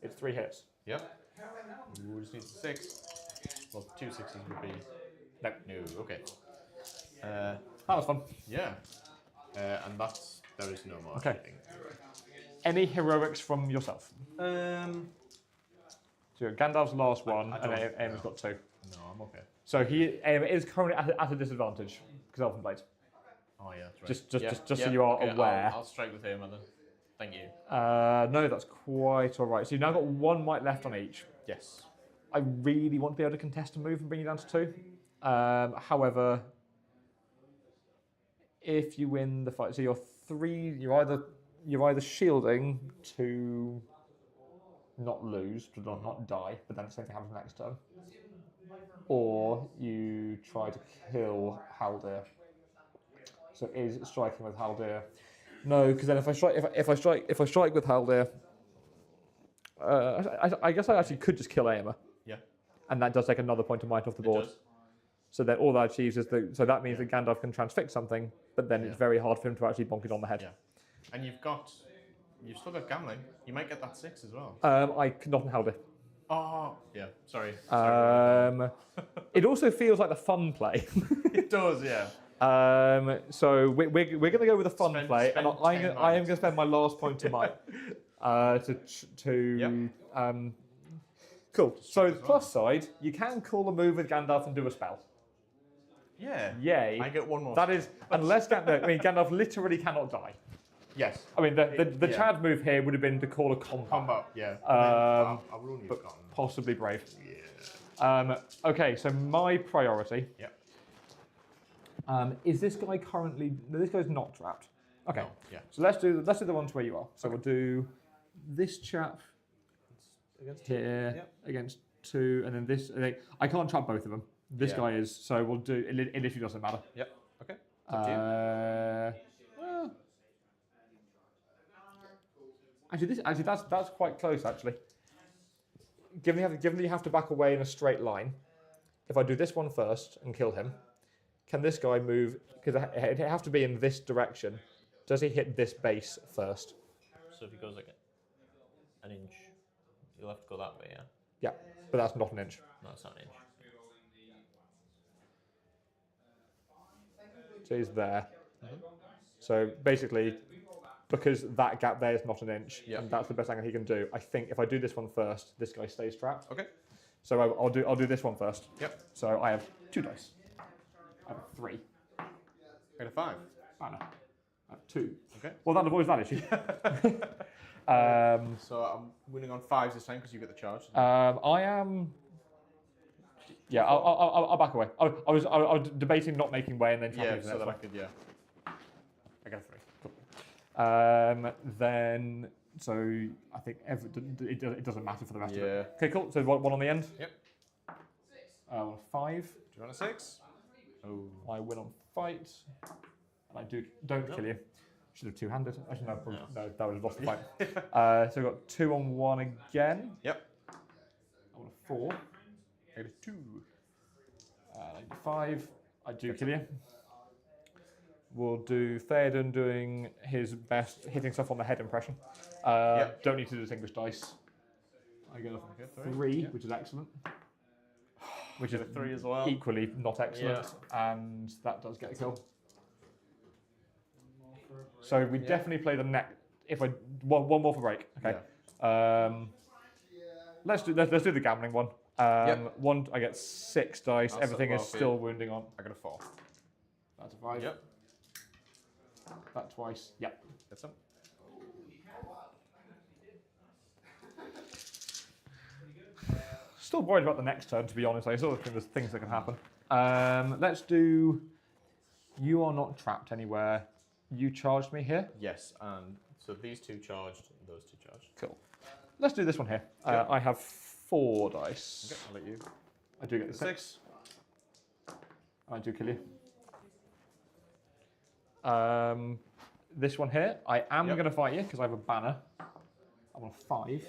It's 3 hits. Yep. We just need 6. Well, 2 sixes would be. No. No. Okay. That was fun. Yeah. And there is no more. Okay. cheating. Any heroics from yourself? So Gandalf's last one, I and don't- Eamon's got 2. No, I'm okay. So Eamon is currently at a disadvantage because Elfin Blade. Oh yeah, that's right. Just so you are okay, aware. I'll strike with him, then. Thank you. No, that's quite all right. So you've now got 1 might left on each. Yes. I really want to be able to contest a move and bring you down to 2. However, if you win the fight, so you're 3. You're either shielding to not lose, to not die, but then the same thing happens next turn, or you try to kill Haldir. So is striking with Haldir? No, because then if I strike with Haldir, I guess I actually could just kill Eomer. Yeah. And that does take another point of might off the board. It does. So then all that achieves is so that means that Gandalf can transfix something, but then it's very hard for him to actually bonk it on the head. Yeah. And you've still got gambling. You might get that 6 as well. I could not hold it. Oh. Yeah. Sorry. It also feels like the fun play. It does. Yeah. So we're going to go with a fun play, and spend I 10 am might. going to spend my last point of might to cool. So the plus side, you can call a move with Gandalf and do a spell. Yeah. Yay! I get 1 more. That is unless Gandalf literally cannot die. Yes. I mean, the Yeah. Chad move here would have been to call a combat, Combo. Yeah. Um, I'll rule you but gone. possibly brave. Yeah. Okay, so my priority. Yep. Is this guy currently? No, this guy's not trapped. Okay. No, yeah. So let's do the ones where you are. So we'll do this chap Against here Yep. against 2, and then this. I can't trap both of them. This Yeah. guy is. So we'll do. It literally doesn't matter. Yep. Okay. It's up to you. Well, actually, that's quite close. Actually, given that you have to back away in a straight line, if I do this one first and kill him, can this guy move? Because it have to be in this direction. Does he hit this base first? So if he goes like an inch, you'll have to go that way, yeah? Yeah, but that's not an inch. No, it's not an inch. So he's there. So basically, because that gap there is not an inch, Yeah. and that's the best angle he can do, I think if I do this one first, this guy stays trapped. Okay. So I'll do this one first. Yep. So I have 2 dice. I have a 3. I got a 5. Banner. I have 2. Okay. Well, that avoids that issue. So I'm winning on 5s this time because you get the charge. I am. Yeah, I'll back away. I was debating not making way and then Yeah, tapping the so next that I one. could, yeah. I got a 3. Cool. Then I think it doesn't matter for the rest of it. Okay, cool. So one on the end. Yep. 5. Do you want a 6? Oh. I win on fight, and I don't kill you. Should have 2-handed. Actually, no, that would have lost the fight. So we've got 2 on 1 again. Yep. I want a 4. I got a 2. 5. I do kill you. We'll do Theoden doing his best, hitting stuff on the head impression. Don't need to distinguish dice. I get a 3, which is excellent. Which is a 3 as well. Equally not excellent, and that does get a kill. So we definitely play the next. If I one more for break, okay. Yeah. Let's do the gambling one. One, I get 6 dice. Everything is still wounding on. I got a 4. That's a 5. Yep. That twice. Yep. That's some. Still worried about the next turn, to be honest. I still think there's things that can happen. Let's do. You are not trapped anywhere. You charged me here. Yes, and so these 2 charged, those 2 charged. Cool. Let's do this one here. I have 4 dice. Okay, I'll let you. I do get the 6. I do kill you. This one here, I am going to fight you because I have a banner. I'm on a 5.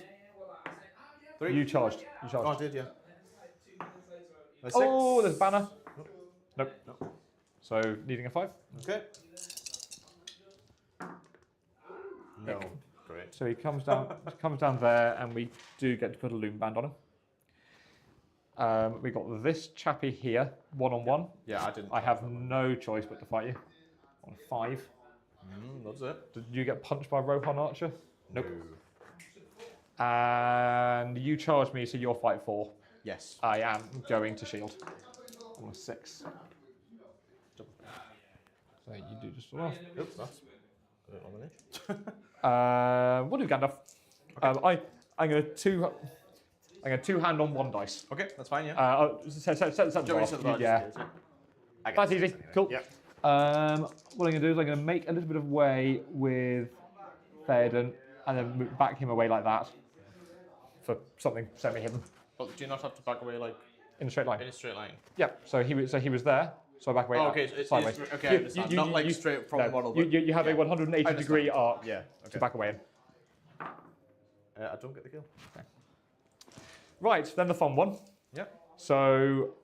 3. You charged. You charged. Oh, I did, yeah. A 6. Oh, there's banner. Nope. Nope. So needing a 5. Okay. No. Great. So he comes down there, and we do get to put a loom band on him. We got this chappy here, 1-on-1. Yeah, I didn't. I have no choice but to fight you. On a 5. That's it. Did you get punched by Rhun Archer? Nope. No. And you charge me, so you're fight 4. Yes. I am going to shield. On a 6. So you do just one off. Oops, that's a bit on the edge. We'll do Gandalf. Okay. I'm going to 2-hand on 1 dice. Okay, that's fine, yeah. Set the bar. Yeah. That's easy. Cool. Yeah. What I'm going to do is I'm going to make a little bit of way with Theoden and then back him away like that for something semi-hidden But do you not have to back away like in a straight line. in a straight line? Yeah. So he was there. So I back away. Oh, okay. So sideways. Okay, I understand. Not like straight from the model. But You have a 180-degree arc Yeah. to Okay. back away in. I don't get the kill. Right. Then the fun one. Yeah. So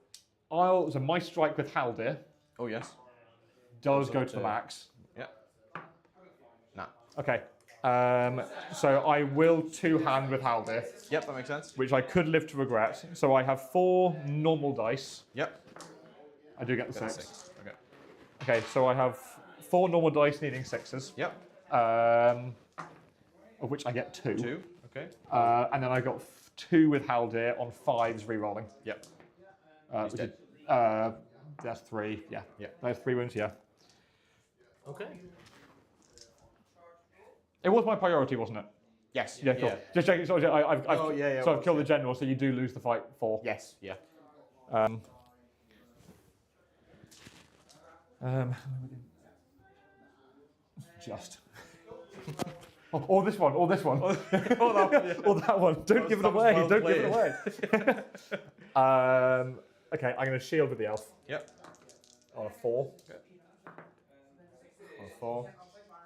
my strike with Haldir Oh yes. does Goes go up to the to- max. Yeah. Nah. Okay. So I will 2-hand with Haldir, Yep, that makes sense. which I could live to regret. So I have 4 normal dice. Yep. I do get the Got a 6. Okay. Okay, so I have 4 normal dice needing 6s, Yep. of which I get 2. 2. Okay. And then I got 2 with Haldir on 5s re-rolling. Yep. Which dead. is- that's 3, yeah. Yeah. There's 3 wounds, yeah. Okay. It was my priority, wasn't it? Yes. Yeah, cool. Just checking. So I've Oh, yeah, yeah, so I've well, killed the general, so you do lose the fight 4. Yes. Yeah. Just. Or this one, or this one. or that one. Don't give it away. well Don't give it played. away. Okay, I'm going to shield with the elf Yep. on a 4. On 4.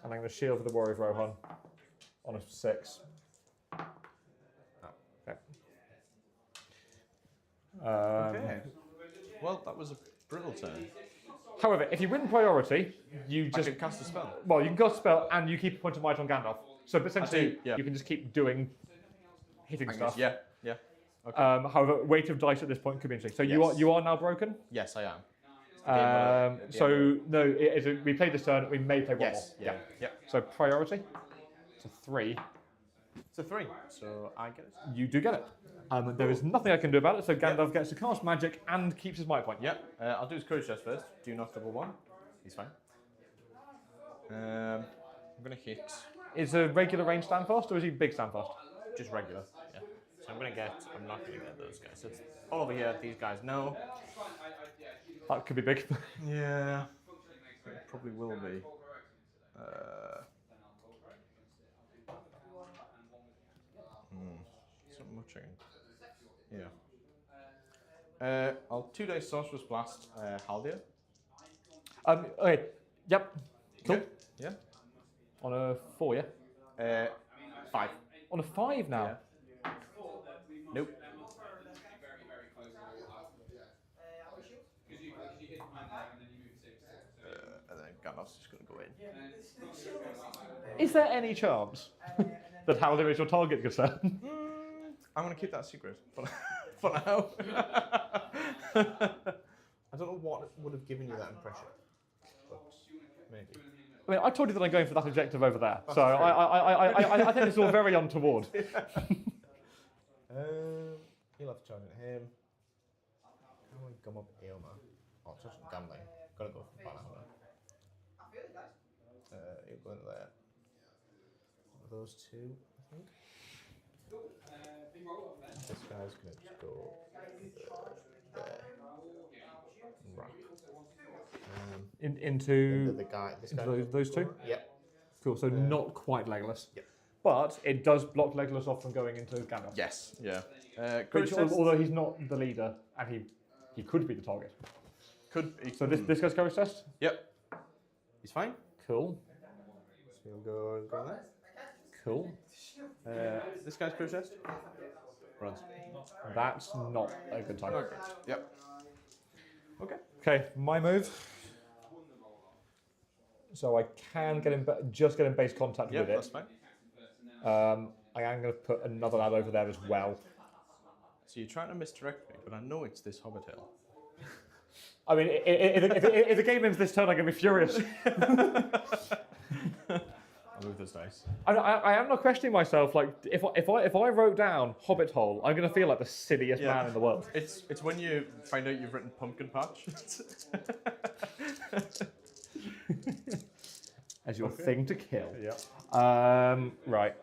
And I'm going to shield with the Warrior of Rohan on a 6. Okay. Okay. Well, that was a brutal turn. However, if you win priority, you I just can cast a spell. well, you can cast a spell and you keep a point of might on Gandalf. So essentially, do, yeah. you can just keep doing hitting stuff. Yeah. Yeah. Okay. However, weight of dice at this point could be interesting. So Yes. you are now broken. Yes, I am. So no, we played this turn. We may play one Yes. more. Yeah. Yep. So priority. It's a 3. It's a 3, so I get it. You do get it. There is nothing I can do about it, so Gandalf gets to cast magic and keeps his might point. Yep. I'll do his courage test first. Do not double 1. He's fine. I'm gonna hit Is a regular range stand fast, or is he big stand fast? just regular. Yeah. So I'm not gonna get those guys. So it's all over here. These guys know. That could be big. Yeah. It probably will be. It's not much I can. Yeah. I'll 2 days Sorcerer's Blast, Haldir. Okay. Yep. Cool. Okay. Yeah. On a 4, yeah? 5. On a 5 now? Yeah. Nope. And then Gandalf's just going to go in. Is there any chance that Haldir is your target, good sir? I'm going to keep that secret for now. I don't know what would have given you that impression, but maybe. I mean, I told you that I'm going for that objective over there, so true. I think it's all very untoward. He'll have to charge at him. How do I gum up Eomer? Oh, touch on gambling. Gotta go for Banner. He'll go into there. Those 2, I think. This guy's gonna just go there. Right. Into The guy. This guy. those 2? Yep. Cool, so not quite Legolas. Yep. But it does block Legolas off from going into Gandalf. Yes. Yeah. Which, although he's not the leader, and he could be the target. Could be. So this guy's courage test? Yep. He's fine. Cool. So we'll go there. Cool. This guy's courage test. Runs. That's not a good time. Okay. Yep. Okay. Okay, my move. So I can get him, just get in base contact Yep, with it. that's fine. I am going to put another lad over there as well. So you're trying to misdirect me, but I know it's this Hobbit Hill. I mean, if the game ends this turn, I'm going to be furious. I'll move this dice. I am not questioning myself. Like, if I wrote down Hobbit Hole, I'm going to feel like the silliest Yeah. man in the world. It's when you find out you've written Pumpkin Patch. As your thing to kill. Yeah. Right.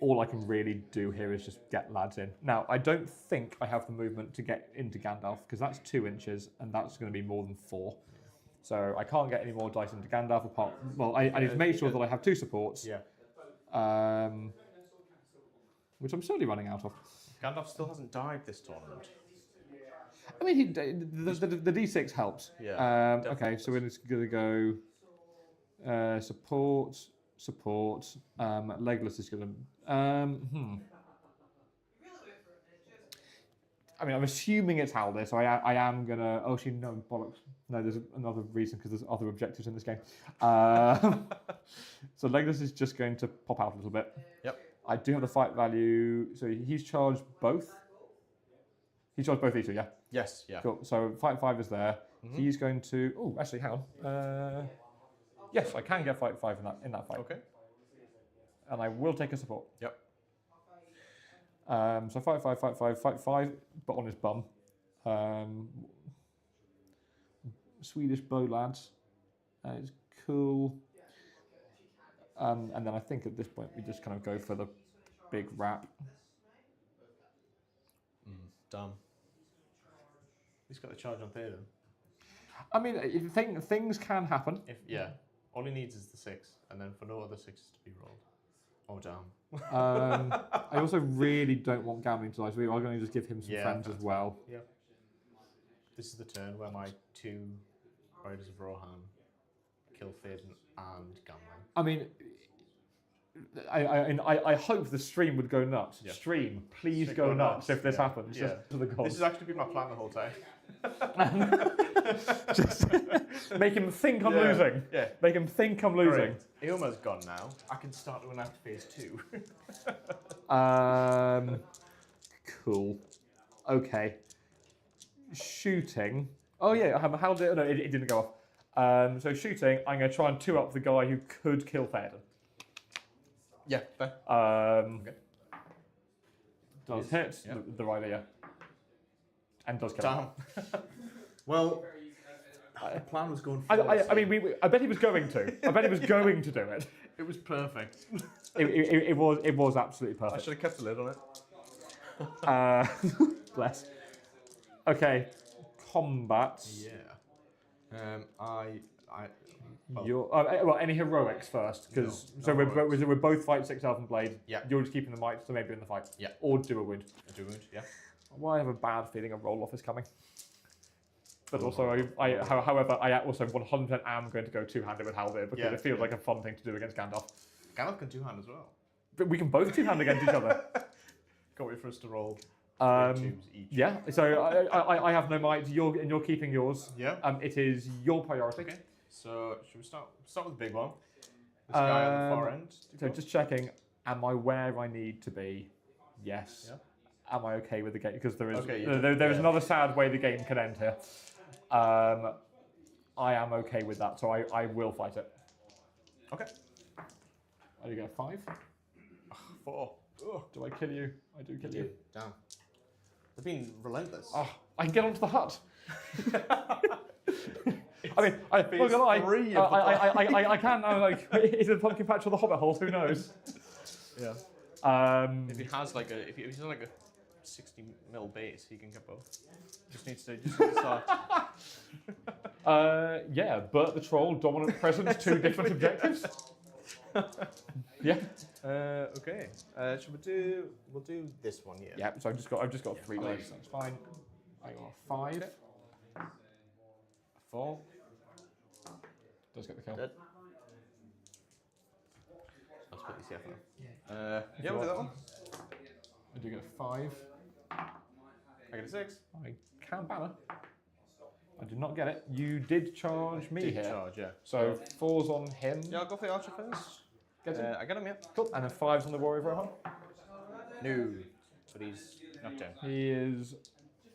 All I can really do here is just get lads in. Now, I don't think I have the movement to get into Gandalf, because that's 2 inches, and that's going to be more than 4. So I can't get any more dice into Gandalf apart. Well, I need to make sure that I have 2 supports. Yeah. Which I'm slowly running out of. Gandalf still hasn't died this tournament. I mean, the D6 helps. Yeah, Okay, so we're just going to go support. Legolas is going to. I mean, I'm assuming it's Haldir, so I am going to. Oh, actually, no, bollocks. No, there's another reason, because there's other objectives in this game. So Legolas is just going to pop out a little bit. Yep. I do have the fight value, so he's charged both. He's charged both these 2, yeah? Yes. Yeah. Cool. So fight 5 is there. He's going to. Oh, actually, hang on. Yes, I can get fight 5 in that fight. Okay. And I will take a support. Yep. So fight 5, but on his bum. Swedish bow lads. It's cool. And then I think at this point we just kind of go for the big wrap. Damn. He's got the charge on there then. I mean, things can happen. All he needs is the 6, and then for no other 6s to be rolled. Oh damn. I also really don't want gambling to die, so we are going to just give him some Yeah, friends as that's well. Yeah. This is the turn where my 2 Riders of Rohan kill Théoden and gambling. I mean, I hope the stream would go nuts. Yeah. Stream, please Should go go nuts nuts, if this yeah. happens. Yeah. Just to the This gods. has actually been my plan the whole time. Just make him think I'm Yeah. losing. Yeah. Make him think I'm losing. Eomer's gone now. I can start to enact phase 2. Cool. Okay. Shooting. Oh yeah, how did? No, it didn't go off. So shooting, I'm going to try and 2-up the guy who could kill Théoden. Yeah, fair. Okay. Does Yes, hit yeah. the rider, yeah. And does kill him. Damn. Well, the plan was going I forward. mean, I bet he was going to. I bet he was going to do it. It was perfect. It was absolutely I perfect. should have kept a lid on it. Bless. Okay, combat. Yeah. Well, Well, any heroics first, because No, so no heroics. we're both fight 6 Elven Blade. Yeah. You're just keeping the might, so maybe in the fight. Yeah. Or do a wound. I do wound, yeah. Well, I have a bad feeling a roll off is coming. But also, however, I also 100% am going to go two-handed with Haldir because Yeah, it feels yeah. like a fun thing to do against Gandalf. Gandalf can two-hand as well. But we can both two-hand against each other. Can't wait for us to roll Um, 2s each. Yeah. So I have no might. You're keeping yours. Yeah. It is your priority. Okay. So should we start with the big one? This guy on the far end. So just checking, am I where I need to be? Yes. Yeah. Am I okay with the game? Because there is Okay, there is yeah. another sad way the game can end here. I am okay with that, so I will fight it. Okay. Are you going 5? 4. Ugh. Do I kill you? I do kill you. Damn. They've been relentless. Oh, I can get onto the hut. I mean, I'm not gonna lie. three of the I can. I'm like, is it a pumpkin patch or the Hobbit holes? Who knows? Yeah. Um, If he has like a, if he's on like a 60mm base, he can get both. Just needs to start. yeah, Bert the Troll, dominant presence, 2 different objectives. Yeah. Okay. Should we do? We'll do this one. Yeah. Yeah. So I've just got 3 dice. That's fine. I got a 5. Okay. 4. Does get the kill. Dead. I'll split these now. Yeah, we'll do that one. I do get a 5. I get a 6. I can banner. I did not get it. You did charge me Did here. charge, yeah. So 4's on him. Yeah, I'll go for the archer first. Get him. I got him, yeah. Cool. And then 5's on the Warrior of Rohan. No, but he's knocked down. He is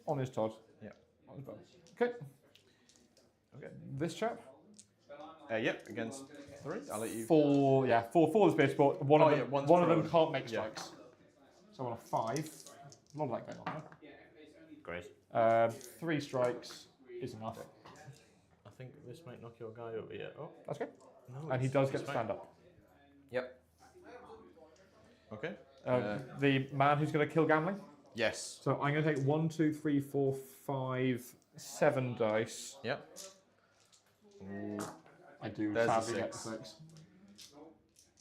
on his Todd. Yeah. On his bow. Okay. Okay. This chap. Yep, against 3. I'll let you. 4. Yeah. 4 the space, but one Oh, of them. yeah, one's one of them prone. can't make Yeah. strikes. So on a 5. A lot of that going on Great. there. 3 strikes is enough. I think this might knock your guy over. Yeah. Oh. That's good. No. And he does get to stand up. Yep. Okay. The man who's going to kill Gambling. Yes. So I'm going to take 1, 2, 3, 4, 5, 7 dice. Yep. Ooh, I do There's a sadly get the 6.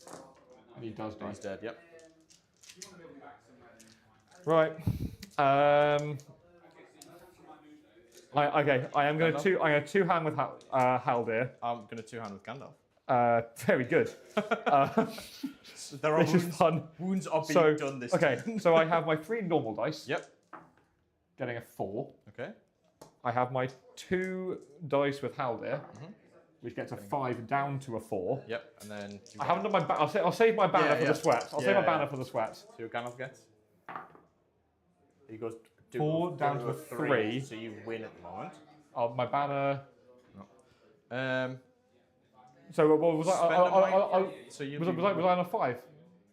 6. And he does die. he's dead. Yep. Right. Okay. I am going to I'm going to two-hand with Haldir. I'm gonna two-hand with Gandalf. Very good. There are This is wounds. fun. Wounds are being So done this okay. time. So I have my 3 normal dice. Yep. Getting a 4. Okay. I have my 2 dice with Haldir, which gets a 5 down to a 4. Yep. And then. I haven't done my. I'll save my banner Yeah, for yeah. the sweat. I'll save my Yeah, banner yeah. for the sweat. So your Gandalf gets. He goes. 4 down to a 3. So you win at the moment. My banner. Um. So what was I? Spend a might. So you. Was I on a 5?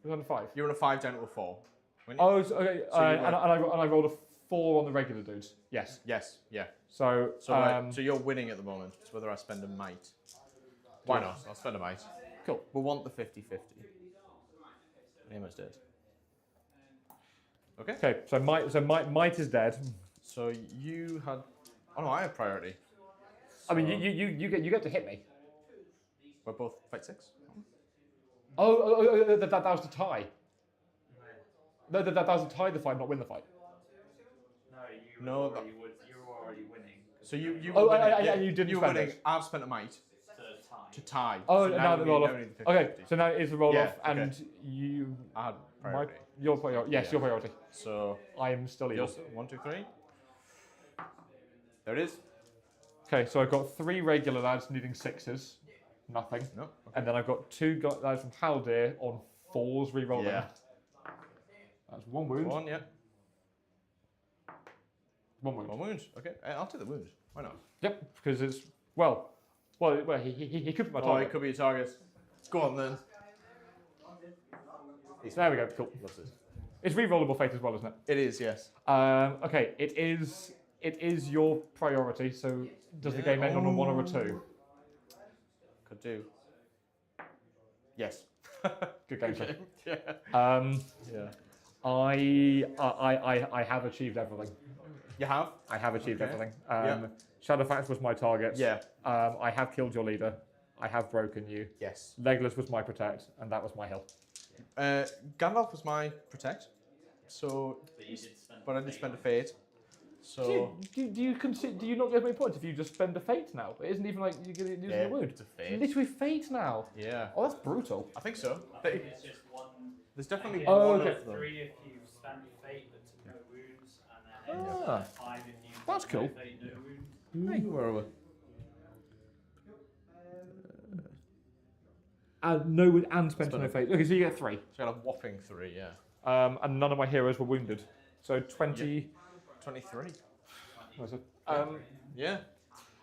Was I on a 5? You're on a 5 down to a 4. Oh, okay. So you And I rolled a 4 on the regular dudes. Yes. Yes. Yeah. So So you're winning at the moment. It's whether I spend a might. Why not? I'll spend a might. cool. We'll want the 50-50. Eomer's dead. Okay. Okay. So might is dead. So you had. Oh no, I have priority. I mean, you get to hit me. We're both fight 6. That was the tie. No, that was the tie the fight, not win the fight. No, No, you were already winning. So you. Oh, were winning, and you didn't You were spend winning. it. I've spent a might to tie. Oh, so now the roll off. we need the 50-50. Okay, so now it is the roll Yeah, off, okay. and you. I had priority. Your priority. Yes, Yeah. your priority. So I am still evil. yours, 1, 2, 3. There it is. Okay, so I've got 3 regular lads needing 6s, nothing, No. Okay. and then I've got 2 lads from Haldir on 4s rerolling. Yeah. That's 1 wound. 1, yeah. 1 wound. 1 wound. Okay. I'll take the wound. Why not? Yep, because it's well, he could be my Oh, target. it could be a target. Go on then. There we go. Cool. Loves it. It's re-rollable fate as well, isn't it? It is, yes. Okay, it is your priority. So does the game end on a 1 or a 2? Could do. Yes. Good game, sir. Yeah. Yeah. I have achieved everything. You have? I have achieved Okay. everything. Yeah. Shadowfax was my target. Yeah. I have killed your leader. I have broken you. Yes. Legless was my protect, and that was my heal. Gandalf was my protect. So, but I did spend a fate. So Do you consider? Do you not get any points if you just spend a fate now? It isn't even like you're going to use a wound. it's a fate. Literally fate now. Yeah. Oh, that's brutal. I think so. It's just one. There's definitely Oh, one okay. of them. 3 if you've spent fate but took no wounds, and then Ah. 5 if you've That's spent cool. fate no wounds. Hey, where are we? No wound and spent Spent no a- fate. Okay, so you get 3. So I got a whopping 3, yeah. And none of my heroes were wounded. So 20. 23. What was it? Yeah.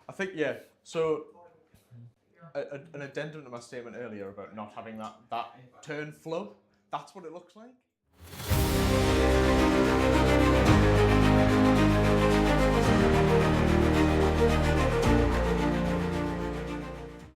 I think, yeah. So, an addendum to my statement earlier about not having that turn flow, that's what it looks like.